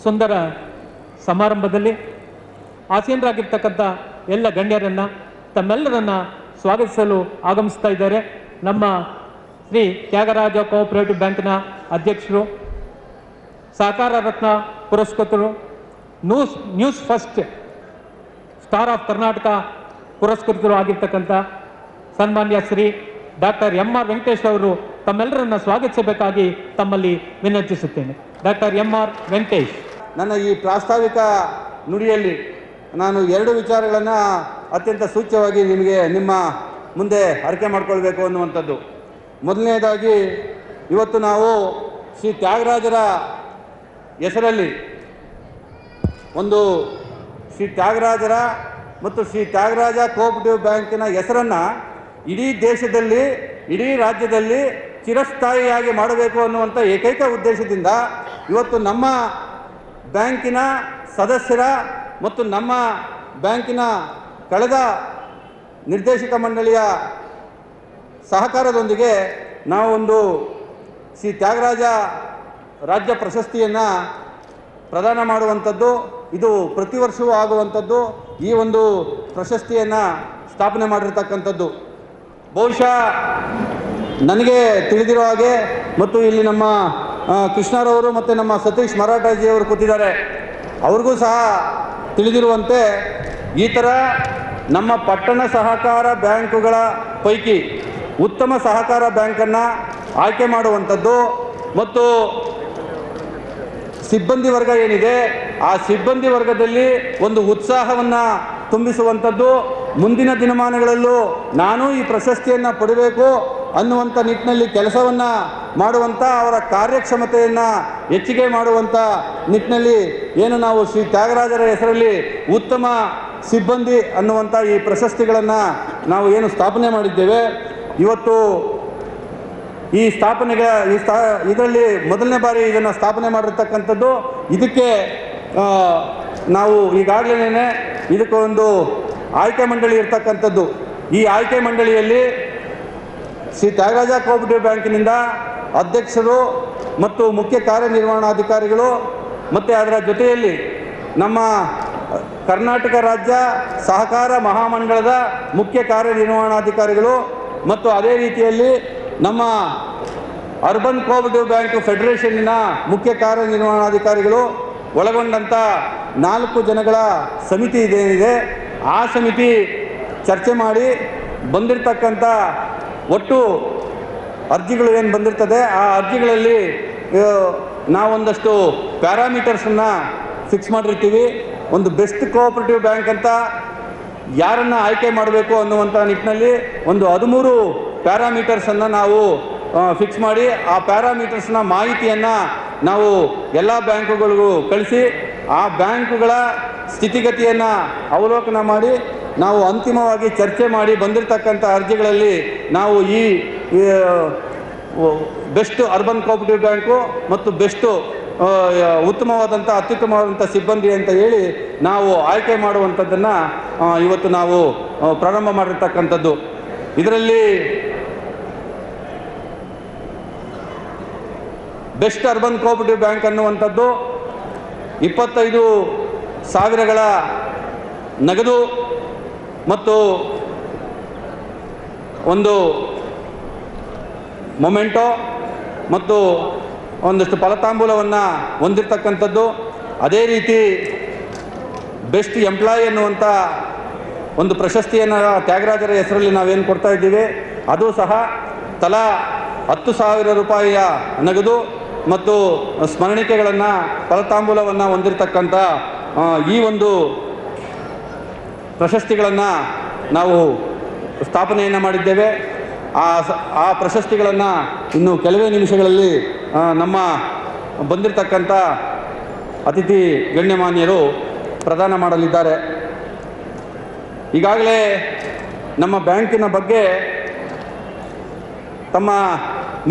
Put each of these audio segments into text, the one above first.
ಸುಂದರ ಸಮಾರಂಭದಲ್ಲಿ ಆಸೀನರಾಗಿರ್ತಕ್ಕಂಥ ಎಲ್ಲ ಗಣ್ಯರನ್ನು ತಮ್ಮೆಲ್ಲರನ್ನು ಸ್ವಾಗತಿಸಲು ಆಗಮಿಸ್ತಾ ಇದ್ದಾರೆ. ನಮ್ಮ ಶ್ರೀ ತ್ಯಾಗರಾಜ ಕೋಆಪರೇಟಿವ್ ಬ್ಯಾಂಕ್ನ ಅಧ್ಯಕ್ಷರು, ಸಹಕಾರ ರತ್ನ ಪುರಸ್ಕೃತರು, news first star of Karnataka ಪುರಸ್ಕೃತರು ಆಗಿರ್ತಕ್ಕಂಥ ಸನ್ಮಾನ್ಯ ಶ್ರೀ ಡಾಕ್ಟರ್ ಎಂ.ಆರ್. ವೆಂಕಟೇಶ್ ಅವರು ತಮ್ಮೆಲ್ಲರನ್ನು ಸ್ವಾಗತಿಸಬೇಕಾಗಿ ತಮ್ಮಲ್ಲಿ ವಿನಂತಿಸುತ್ತೇನೆ. Doctor M R. ವೆಂಕಟೇಶ್. ನನ್ನ ಈ ಪ್ರಾಸ್ತಾವಿಕ ನುಡಿಯಲ್ಲಿ ನಾನು 2 ವಿಚಾರಗಳನ್ನು ಅತ್ಯಂತ ಸೂಚ್ಯವಾಗಿ ನಿಮ್ಮ ಮುಂದೆ ಅರಿಕೆ ಮಾಡಿಕೊಳ್ಬೇಕು ಅನ್ನುವಂಥದ್ದು. ಮೊದಲನೇದಾಗಿ ಇವತ್ತು ನಾವು ಶ್ರೀ ತ್ಯಾಗರಾಜರ ಹೆಸರಲ್ಲಿ ಒಂದು ಶ್ರೀ ತ್ಯಾಗರಾಜರ ಮತ್ತು ಶ್ರೀ ತ್ಯಾಗರಾಜ ಕೋಆಪರೇಟಿವ್ ಬ್ಯಾಂಕಿನ ಹೆಸರನ್ನು ಇಡೀ ದೇಶದಲ್ಲಿ, ಇಡೀ ರಾಜ್ಯದಲ್ಲಿ ಚಿರಸ್ಥಾಯಿಯಾಗಿ ಮಾಡಬೇಕು ಅನ್ನುವಂಥ ಏಕೈಕ ಉದ್ದೇಶದಿಂದ ಇವತ್ತು ನಮ್ಮ ಬ್ಯಾಂಕಿನ ಸದಸ್ಯರ ಮತ್ತು ನಮ್ಮ ಬ್ಯಾಂಕಿನ ಕಳೆದ ನಿರ್ದೇಶಕ ಮಂಡಳಿಯ ಸಹಕಾರದೊಂದಿಗೆ ನಾವೊಂದು ಶ್ರೀ ತ್ಯಾಗರಾಜ ರಾಜ್ಯ ಪ್ರಶಸ್ತಿಯನ್ನು ಪ್ರದಾನ ಮಾಡುವಂಥದ್ದು, ಇದು ಪ್ರತಿ ವರ್ಷವೂ ಆಗುವಂಥದ್ದು. ಈ ಒಂದು ಪ್ರಶಸ್ತಿಯನ್ನು ಸ್ಥಾಪನೆ ಮಾಡಿರ್ತಕ್ಕಂಥದ್ದು ಬಹುಶಃ ನನಗೆ ತಿಳಿದಿರೋ ಹಾಗೆ, ಮತ್ತು ಇಲ್ಲಿ ನಮ್ಮ ಕೃಷ್ಣರವರು ಮತ್ತು ನಮ್ಮ ಸತೀಶ್ ಮರಾಠಾಜಿಯವರು ಕೂತಿದ್ದಾರೆ, ಅವ್ರಿಗೂ ಸಹ ತಿಳಿದಿರುವಂತೆ ಈ ಥರ ನಮ್ಮ ಪಟ್ಟಣ ಸಹಕಾರ ಬ್ಯಾಂಕುಗಳ ಪೈಕಿ ಉತ್ತಮ ಸಹಕಾರ ಬ್ಯಾಂಕನ್ನು ಆಯ್ಕೆ ಮಾಡುವಂಥದ್ದು ಮತ್ತು ಸಿಬ್ಬಂದಿ ವರ್ಗ ಏನಿದೆ ಆ ಸಿಬ್ಬಂದಿ ವರ್ಗದಲ್ಲಿ ಒಂದು ಉತ್ಸಾಹವನ್ನು ತುಂಬಿಸುವಂಥದ್ದು, ಮುಂದಿನ ದಿನಮಾನಗಳಲ್ಲೂ ನಾನು ಈ ಪ್ರಶಸ್ತಿಯನ್ನು ಪಡೆಯಬೇಕು ಅನ್ನುವಂಥ ನಿಟ್ಟಿನಲ್ಲಿ ಕೆಲಸವನ್ನು ಮಾಡುವಂಥ, ಅವರ ಕಾರ್ಯಕ್ಷಮತೆಯನ್ನು ಹೆಚ್ಚಿಗೆ ಮಾಡುವಂಥ ನಿಟ್ಟಿನಲ್ಲಿ ಏನು ನಾವು ಶ್ರೀ ತ್ಯಾಗರಾಜರ ಹೆಸರಲ್ಲಿ ಉತ್ತಮ ಸಿಬ್ಬಂದಿ ಅನ್ನುವಂಥ ಈ ಪ್ರಶಸ್ತಿಗಳನ್ನು ನಾವು ಏನು ಸ್ಥಾಪನೆ ಮಾಡಿದ್ದೇವೆ. ಇವತ್ತು ಈ ಸ್ಥಾಪನೆಗೆ ಇದರಲ್ಲಿ ಮೊದಲನೇ ಬಾರಿ ಇದನ್ನು ಸ್ಥಾಪನೆ ಮಾಡಿರ್ತಕ್ಕಂಥದ್ದು. ಇದಕ್ಕೆ ನಾವು ಈಗಾಗಲೇ ಇದಕ್ಕೆ ಒಂದು ಆಯ್ಕೆ ಮಂಡಳಿ ಇರ್ತಕ್ಕಂಥದ್ದು. ಈ ಆಯ್ಕೆ ಮಂಡಳಿಯಲ್ಲಿ ಶ್ರೀ ತ್ಯಾಗರಾಜ ಕೋಆಪರೇಟಿವ್ ಬ್ಯಾಂಕಿನಿಂದ ಅಧ್ಯಕ್ಷರು ಮತ್ತು ಮುಖ್ಯ ಕಾರ್ಯನಿರ್ವಹಣಾಧಿಕಾರಿಗಳು ಮತ್ತು ಅದರ ಜೊತೆಯಲ್ಲಿ ನಮ್ಮ ಕರ್ನಾಟಕ ರಾಜ್ಯ ಸಹಕಾರ ಮಹಾಮಂಡಳದ ಮುಖ್ಯ ಕಾರ್ಯನಿರ್ವಹಣಾಧಿಕಾರಿಗಳು ಮತ್ತು ಅದೇ ರೀತಿಯಲ್ಲಿ ನಮ್ಮ ಅರ್ಬನ್ ಕೋಆಪರೇಟಿವ್ ಬ್ಯಾಂಕ್ ಫೆಡರೇಷನ್ನಿನ ಮುಖ್ಯ ಕಾರ್ಯನಿರ್ವಹಣಾಧಿಕಾರಿಗಳು ಒಳಗೊಂಡಂಥ 4 ಜನಗಳ ಸಮಿತಿ ಇದೇನಿದೆ, ಆ ಸಮಿತಿ ಚರ್ಚೆ ಮಾಡಿ ಬಂದಿರತಕ್ಕಂಥ ಒಟ್ಟು ಅರ್ಜಿಗಳು ಏನು ಬಂದಿರ್ತದೆ ಆ ಅರ್ಜಿಗಳಲ್ಲಿ ನಾವೊಂದಷ್ಟು ಪ್ಯಾರಾಮೀಟರ್ಸನ್ನು ಫಿಕ್ಸ್ ಮಾಡಿರ್ತೀವಿ. ಒಂದು ಬೆಸ್ಟ್ ಕೋಆಪರೇಟಿವ್ ಬ್ಯಾಂಕ್ ಅಂತ ಯಾರನ್ನು ಆಯ್ಕೆ ಮಾಡಬೇಕು ಅನ್ನುವಂಥ ನಿಟ್ಟಿನಲ್ಲಿ ಒಂದು 13 ಪ್ಯಾರಾಮೀಟರ್ಸನ್ನು ನಾವು ಫಿಕ್ಸ್ ಮಾಡಿ ಆ ಪ್ಯಾರಾಮೀಟರ್ಸ್ನ ಮಾಹಿತಿಯನ್ನು ನಾವು ಎಲ್ಲ ಬ್ಯಾಂಕುಗಳಿಗೂ ಕಳಿಸಿ ಆ ಬ್ಯಾಂಕುಗಳ ಸ್ಥಿತಿಗತಿಯನ್ನು ಅವಲೋಕನ ಮಾಡಿ ನಾವು ಅಂತಿಮವಾಗಿ ಚರ್ಚೆ ಮಾಡಿ ಬಂದಿರತಕ್ಕಂಥ ಅರ್ಜಿಗಳಲ್ಲಿ ನಾವು ಈ ಬೆಸ್ಟ್ ಅರ್ಬನ್ ಕೋಆಪರೇಟಿವ್ ಬ್ಯಾಂಕು ಮತ್ತು ಬೆಸ್ಟು ಅತ್ಯುತ್ತಮವಾದಂಥ ಸಿಬ್ಬಂದಿ ಅಂತ ಹೇಳಿ ನಾವು ಆಯ್ಕೆ ಮಾಡುವಂಥದ್ದನ್ನು ಇವತ್ತು ನಾವು ಪ್ರಾರಂಭ ಮಾಡಿರ್ತಕ್ಕಂಥದ್ದು. ಇದರಲ್ಲಿ ಬೆಸ್ಟ್ ಅರ್ಬನ್ ಕೋಆಪರೇಟಿವ್ ಬ್ಯಾಂಕ್ ಅನ್ನುವಂಥದ್ದು 25,000 ನಗದು ಮತ್ತು ಒಂದು ಮೊಮೆಂಟೋ ಮತ್ತು ಒಂದಷ್ಟು ಫಲತಾಂಬೂಲವನ್ನು ಹೊಂದಿರತಕ್ಕಂಥದ್ದು. ಅದೇ ರೀತಿ ಬೆಸ್ಟ್ ಎಂಪ್ಲಾಯಿ ಅನ್ನುವಂಥ ಒಂದು ಪ್ರಶಸ್ತಿಯನ್ನು ತ್ಯಾಗರಾಜರ ಹೆಸರಲ್ಲಿ ನಾವೇನು ಕೊಡ್ತಾ ಇದ್ದೀವಿ, ಅದು ಸಹ ತಲಾ 10,000 ರೂಪಾಯಿಯ ನಗದು ಮತ್ತು ಸ್ಮರಣಿಕೆಗಳನ್ನು ಫಲತಾಂಬೂಲವನ್ನು ಹೊಂದಿರತಕ್ಕಂಥ ಈ ಒಂದು ಪ್ರಶಸ್ತಿಗಳನ್ನು ನಾವು ಸ್ಥಾಪನೆಯನ್ನು ಮಾಡಿದ್ದೇವೆ. ಆ ಪ್ರಶಸ್ತಿಗಳನ್ನು ಇನ್ನು ಕೆಲವೇ ನಿಮಿಷಗಳಲ್ಲಿ ನಮ್ಮ ಬಂದಿರತಕ್ಕಂಥ ಅತಿಥಿ ಗಣ್ಯಮಾನ್ಯರು ಪ್ರದಾನ ಮಾಡಲಿದ್ದಾರೆ. ಈಗಾಗಲೇ ನಮ್ಮ ಬ್ಯಾಂಕಿನ ಬಗ್ಗೆ ತಮ್ಮ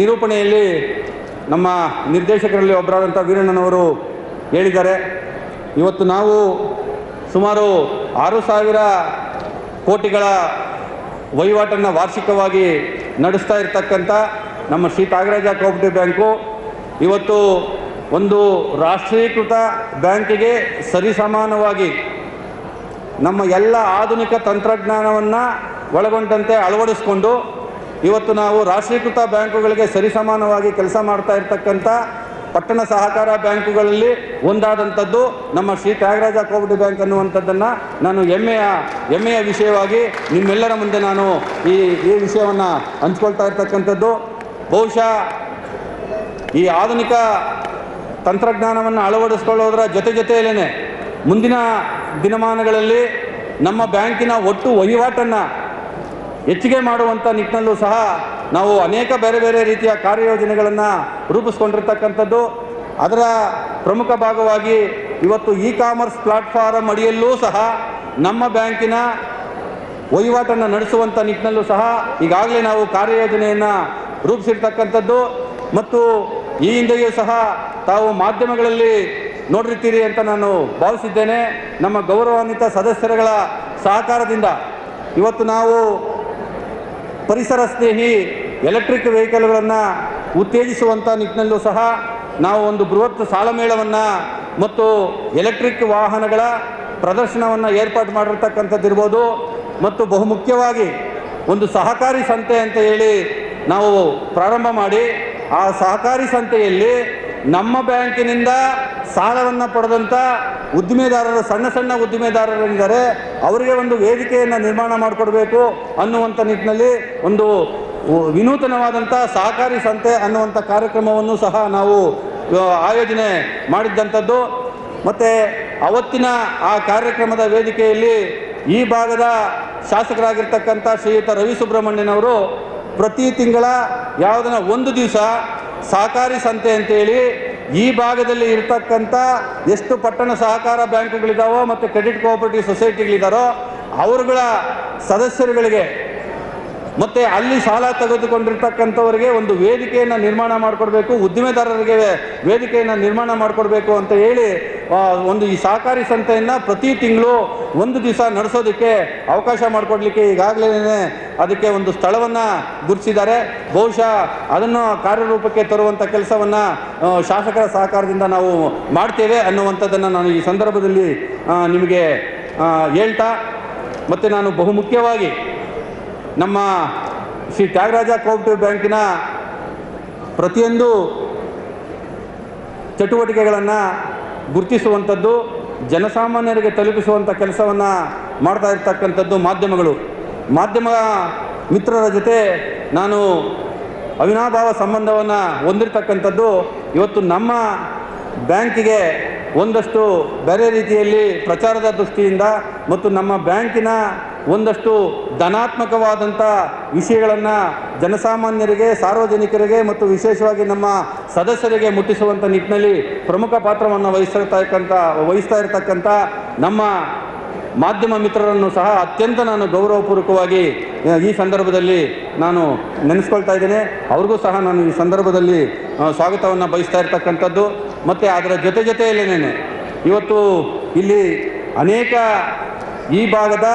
ನಿರೂಪಣೆಯಲ್ಲಿ ನಮ್ಮ ನಿರ್ದೇಶಕರಲ್ಲಿ ಒಬ್ಬರಾದಂಥ ವೀರಣ್ಣನವರು ಹೇಳಿದ್ದಾರೆ. ಇವತ್ತು ನಾವು ಸುಮಾರು 6,000 ಕೋಟಿಗಳ ವಹಿವಾಟನ್ನು ವಾರ್ಷಿಕವಾಗಿ ನಡೆಸ್ತಾ ಇರತಕ್ಕಂಥ ನಮ್ಮ ಶ್ರೀ ತ್ಯಾಗರಾಜ ಕೋಆಪರೇಟಿವ್ ಬ್ಯಾಂಕು ಇವತ್ತು ಒಂದು ರಾಷ್ಟ್ರೀಕೃತ ಬ್ಯಾಂಕಿಗೆ ಸರಿಸಮಾನವಾಗಿ ನಮ್ಮ ಎಲ್ಲ ಆಧುನಿಕ ತಂತ್ರಜ್ಞಾನವನ್ನು ಒಳಗೊಂಡಂತೆ ಅಳವಡಿಸಿಕೊಂಡು ಇವತ್ತು ನಾವು ರಾಷ್ಟ್ರೀಕೃತ ಬ್ಯಾಂಕುಗಳಿಗೆ ಸರಿಸಮಾನವಾಗಿ ಕೆಲಸ ಮಾಡ್ತಾ ಇರ್ತಕ್ಕಂಥ ಪಟ್ಟಣ ಸಹಕಾರ ಬ್ಯಾಂಕುಗಳಲ್ಲಿ ಒಂದಾದಂಥದ್ದು ನಮ್ಮ ಶ್ರೀ ತ್ಯಾಗರಾಜ ಕೋಆಪರೇಟಿವ್ ಬ್ಯಾಂಕ್ ಅನ್ನುವಂಥದ್ದನ್ನು ನಾನು ಹೆಮ್ಮೆಯ ವಿಷಯವಾಗಿ ನಿಮ್ಮೆಲ್ಲರ ಮುಂದೆ ನಾನು ಈ ವಿಷಯವನ್ನು ಹಂಚ್ಕೊಳ್ತಾ ಇರ್ತಕ್ಕಂಥದ್ದು. ಬಹುಶಃ ಈ ಆಧುನಿಕ ತಂತ್ರಜ್ಞಾನವನ್ನು ಅಳವಡಿಸ್ಕೊಳ್ಳೋದರ ಜೊತೆಯಲ್ಲೇ ಮುಂದಿನ ದಿನಮಾನಗಳಲ್ಲಿ ನಮ್ಮ ಬ್ಯಾಂಕಿನ ಒಟ್ಟು ವಹಿವಾಟನ್ನು ಹೆಚ್ಚಿಗೆ ಮಾಡುವಂಥ ನಿಟ್ಟಿನಲ್ಲೂ ಸಹ ನಾವು ಅನೇಕ ಬೇರೆ ಬೇರೆ ರೀತಿಯ ಕಾರ್ಯಯೋಜನೆಗಳನ್ನು ರೂಪಿಸ್ಕೊಂಡಿರ್ತಕ್ಕಂಥದ್ದು. ಅದರ ಪ್ರಮುಖ ಭಾಗವಾಗಿ ಇವತ್ತು ಕಾಮರ್ಸ್ ಪ್ಲಾಟ್ಫಾರಮ್ ಅಡಿಯಲ್ಲೂ ಸಹ ನಮ್ಮ ಬ್ಯಾಂಕಿನ ವಹಿವಾಟನ್ನು ನಡೆಸುವಂಥ ನಿಟ್ಟಿನಲ್ಲೂ ಸಹ ಈಗಾಗಲೇ ನಾವು ಕಾರ್ಯಯೋಜನೆಯನ್ನು ರೂಪಿಸಿರ್ತಕ್ಕಂಥದ್ದು. ಮತ್ತು ಈ ಹಿಂದೆಯೂ ಸಹ ತಾವು ಮಾಧ್ಯಮಗಳಲ್ಲಿ ನೋಡಿರ್ತೀರಿ ಅಂತ ನಾನು ಭಾವಿಸಿದ್ದೇನೆ. ನಮ್ಮ ಗೌರವಾನ್ವಿತ ಸದಸ್ಯರುಗಳ ಸಹಕಾರದಿಂದ ಇವತ್ತು ನಾವು ಪರಿಸರ ಸ್ನೇಹಿ ಎಲೆಕ್ಟ್ರಿಕ್ ವೆಹಿಕಲ್ಗಳನ್ನು ಉತ್ತೇಜಿಸುವಂಥ ನಿಟ್ಟಿನಲ್ಲೂ ಸಹ ನಾವು ಒಂದು ಬೃಹತ್ ಸಾಲಮೇಳವನ್ನು ಮತ್ತು ಎಲೆಕ್ಟ್ರಿಕ್ ವಾಹನಗಳ ಪ್ರದರ್ಶನವನ್ನು ಏರ್ಪಾಡು ಮಾಡಿರ್ತಕ್ಕಂಥದ್ದಿರ್ಬೋದು. ಮತ್ತು ಬಹುಮುಖ್ಯವಾಗಿ ಒಂದು ಸಹಕಾರಿ ಸಂತೆ ಅಂತ ಹೇಳಿ ನಾವು ಪ್ರಾರಂಭ ಮಾಡಿ ಆ ಸಹಕಾರಿ ಸಂತೆಯಲ್ಲಿ ನಮ್ಮ ಬ್ಯಾಂಕಿನಿಂದ ಸಾಲವನ್ನು ಪಡೆದಂಥ ಉದ್ದಿಮೆದಾರರು, ಸಣ್ಣ ಉದ್ದಿಮೆದಾರರೇನಿದ್ದಾರೆ ಅವರಿಗೆ ಒಂದು ವೇದಿಕೆಯನ್ನು ನಿರ್ಮಾಣ ಮಾಡಿಕೊಡ್ಬೇಕು ಅನ್ನುವಂಥ ನಿಟ್ಟಿನಲ್ಲಿ ಒಂದು ವಿನೂತನವಾದಂಥ ಸಹಕಾರಿ ಸಂತೆ ಅನ್ನುವಂಥ ಕಾರ್ಯಕ್ರಮವನ್ನು ಸಹ ನಾವು ಆಯೋಜನೆ ಮಾಡಿದ್ದಂಥದ್ದು. ಮತ್ತು ಅವತ್ತಿನ ಆ ಕಾರ್ಯಕ್ರಮದ ವೇದಿಕೆಯಲ್ಲಿ ಈ ಭಾಗದ ಶಾಸಕರಾಗಿರ್ತಕ್ಕಂಥ ಶ್ರೀಯುತ ರವಿ ಸುಬ್ರಹ್ಮಣ್ಯನವರು ಪ್ರತಿ ತಿಂಗಳ ಯಾವುದನ್ನ ಒಂದು ದಿವಸ ಸಹಕಾರಿ ಸಂತೆ ಅಂತೇಳಿ ಈ ಭಾಗದಲ್ಲಿ ಇರ್ತಕ್ಕಂಥ ಎಷ್ಟು ಪಟ್ಟಣ ಸಹಕಾರ ಬ್ಯಾಂಕುಗಳಿದ್ದಾವೋ ಮತ್ತು ಕ್ರೆಡಿಟ್ ಕೋಆಪರೇಟಿವ್ ಸೊಸೈಟಿಗಳಿದ್ದಾರೋ ಅವರುಗಳ ಸದಸ್ಯರುಗಳಿಗೆ ಮತ್ತು ಅಲ್ಲಿ ಸಾಲ ತೆಗೆದುಕೊಂಡಿರ್ತಕ್ಕಂಥವರಿಗೆ ಒಂದು ವೇದಿಕೆಯನ್ನು ನಿರ್ಮಾಣ ಮಾಡಿಕೊಡ್ಬೇಕು, ಉದ್ದಿಮೆದಾರರಿಗೆ ವೇದಿಕೆಯನ್ನು ನಿರ್ಮಾಣ ಮಾಡಿಕೊಡ್ಬೇಕು ಅಂತ ಹೇಳಿ ಒಂದು ಈ ಸಹಕಾರಿ ಸಂತೆಯನ್ನು ಪ್ರತಿ ತಿಂಗಳು ಒಂದು ದಿವಸ ನಡೆಸೋದಕ್ಕೆ ಅವಕಾಶ ಮಾಡಿಕೊಡ್ಲಿಕ್ಕೆ ಈಗಾಗಲೇ ಅದಕ್ಕೆ ಒಂದು ಸ್ಥಳವನ್ನು ಗುರುತಿಸಿದ್ದಾರೆ. ಬಹುಶಃ ಅದನ್ನು ಕಾರ್ಯರೂಪಕ್ಕೆ ತರುವಂಥ ಕೆಲಸವನ್ನು ಶಾಸಕರ ಸಹಕಾರದಿಂದ ನಾವು ಮಾಡ್ತೇವೆ ಅನ್ನುವಂಥದ್ದನ್ನು ನಾನು ಈ ಸಂದರ್ಭದಲ್ಲಿ ನಿಮಗೆ ಹೇಳ್ತಾ, ಮತ್ತು ನಾನು ಬಹುಮುಖ್ಯವಾಗಿ ನಮ್ಮ ಶ್ರೀ ತ್ಯಾಗರಾಜ ಕೋಆಪರೇಟಿವ್ ಬ್ಯಾಂಕಿನ ಪ್ರತಿಯೊಂದು ಚಟುವಟಿಕೆಗಳನ್ನು ಗುರುತಿಸುವಂಥದ್ದು, ಜನಸಾಮಾನ್ಯರಿಗೆ ತಲುಪಿಸುವಂಥ ಕೆಲಸವನ್ನು ಮಾಡ್ತಾ ಇರ್ತಕ್ಕಂಥದ್ದು ಮಾಧ್ಯಮ ಮಿತ್ರರ ಜೊತೆ ನಾನು ಅವಿನಾಭಾವ ಸಂಬಂಧವನ್ನು ಹೊಂದಿರತಕ್ಕಂಥದ್ದು. ಇವತ್ತು ನಮ್ಮ ಬ್ಯಾಂಕಿಗೆ ಒಂದಷ್ಟು ಬೇರೆ ರೀತಿಯಲ್ಲಿ ಪ್ರಚಾರದ ದೃಷ್ಟಿಯಿಂದ ಮತ್ತು ನಮ್ಮ ಬ್ಯಾಂಕಿನ ಒಂದಷ್ಟು ಧನಾತ್ಮಕವಾದಂಥ ವಿಷಯಗಳನ್ನು ಜನಸಾಮಾನ್ಯರಿಗೆ, ಸಾರ್ವಜನಿಕರಿಗೆ ಮತ್ತು ವಿಶೇಷವಾಗಿ ನಮ್ಮ ಸದಸ್ಯರಿಗೆ ಮುಟ್ಟಿಸುವಂಥ ನಿಟ್ಟಿನಲ್ಲಿ ಪ್ರಮುಖ ಪಾತ್ರವನ್ನು ವಹಿಸ್ತಾ ಇರತಕ್ಕಂಥ ನಮ್ಮ ಮಾಧ್ಯಮ ಮಿತ್ರರನ್ನು ಸಹ ಅತ್ಯಂತ ನಾನು ಗೌರವಪೂರ್ವಕವಾಗಿ ಈ ಸಂದರ್ಭದಲ್ಲಿ ನಾನು ನೆನೆಸ್ಕೊಳ್ತಾ ಇದ್ದೇನೆ. ಅವ್ರಿಗೂ ಸಹ ನಾನು ಈ ಸಂದರ್ಭದಲ್ಲಿ ಸ್ವಾಗತವನ್ನು ಬಯಸ್ತಾ ಇರ್ತಕ್ಕಂಥದ್ದು. ಮತ್ತು ಅದರ ಜೊತೆಯಲ್ಲೇನೆ ಇವತ್ತು ಇಲ್ಲಿ ಅನೇಕ ಈ ಭಾಗದ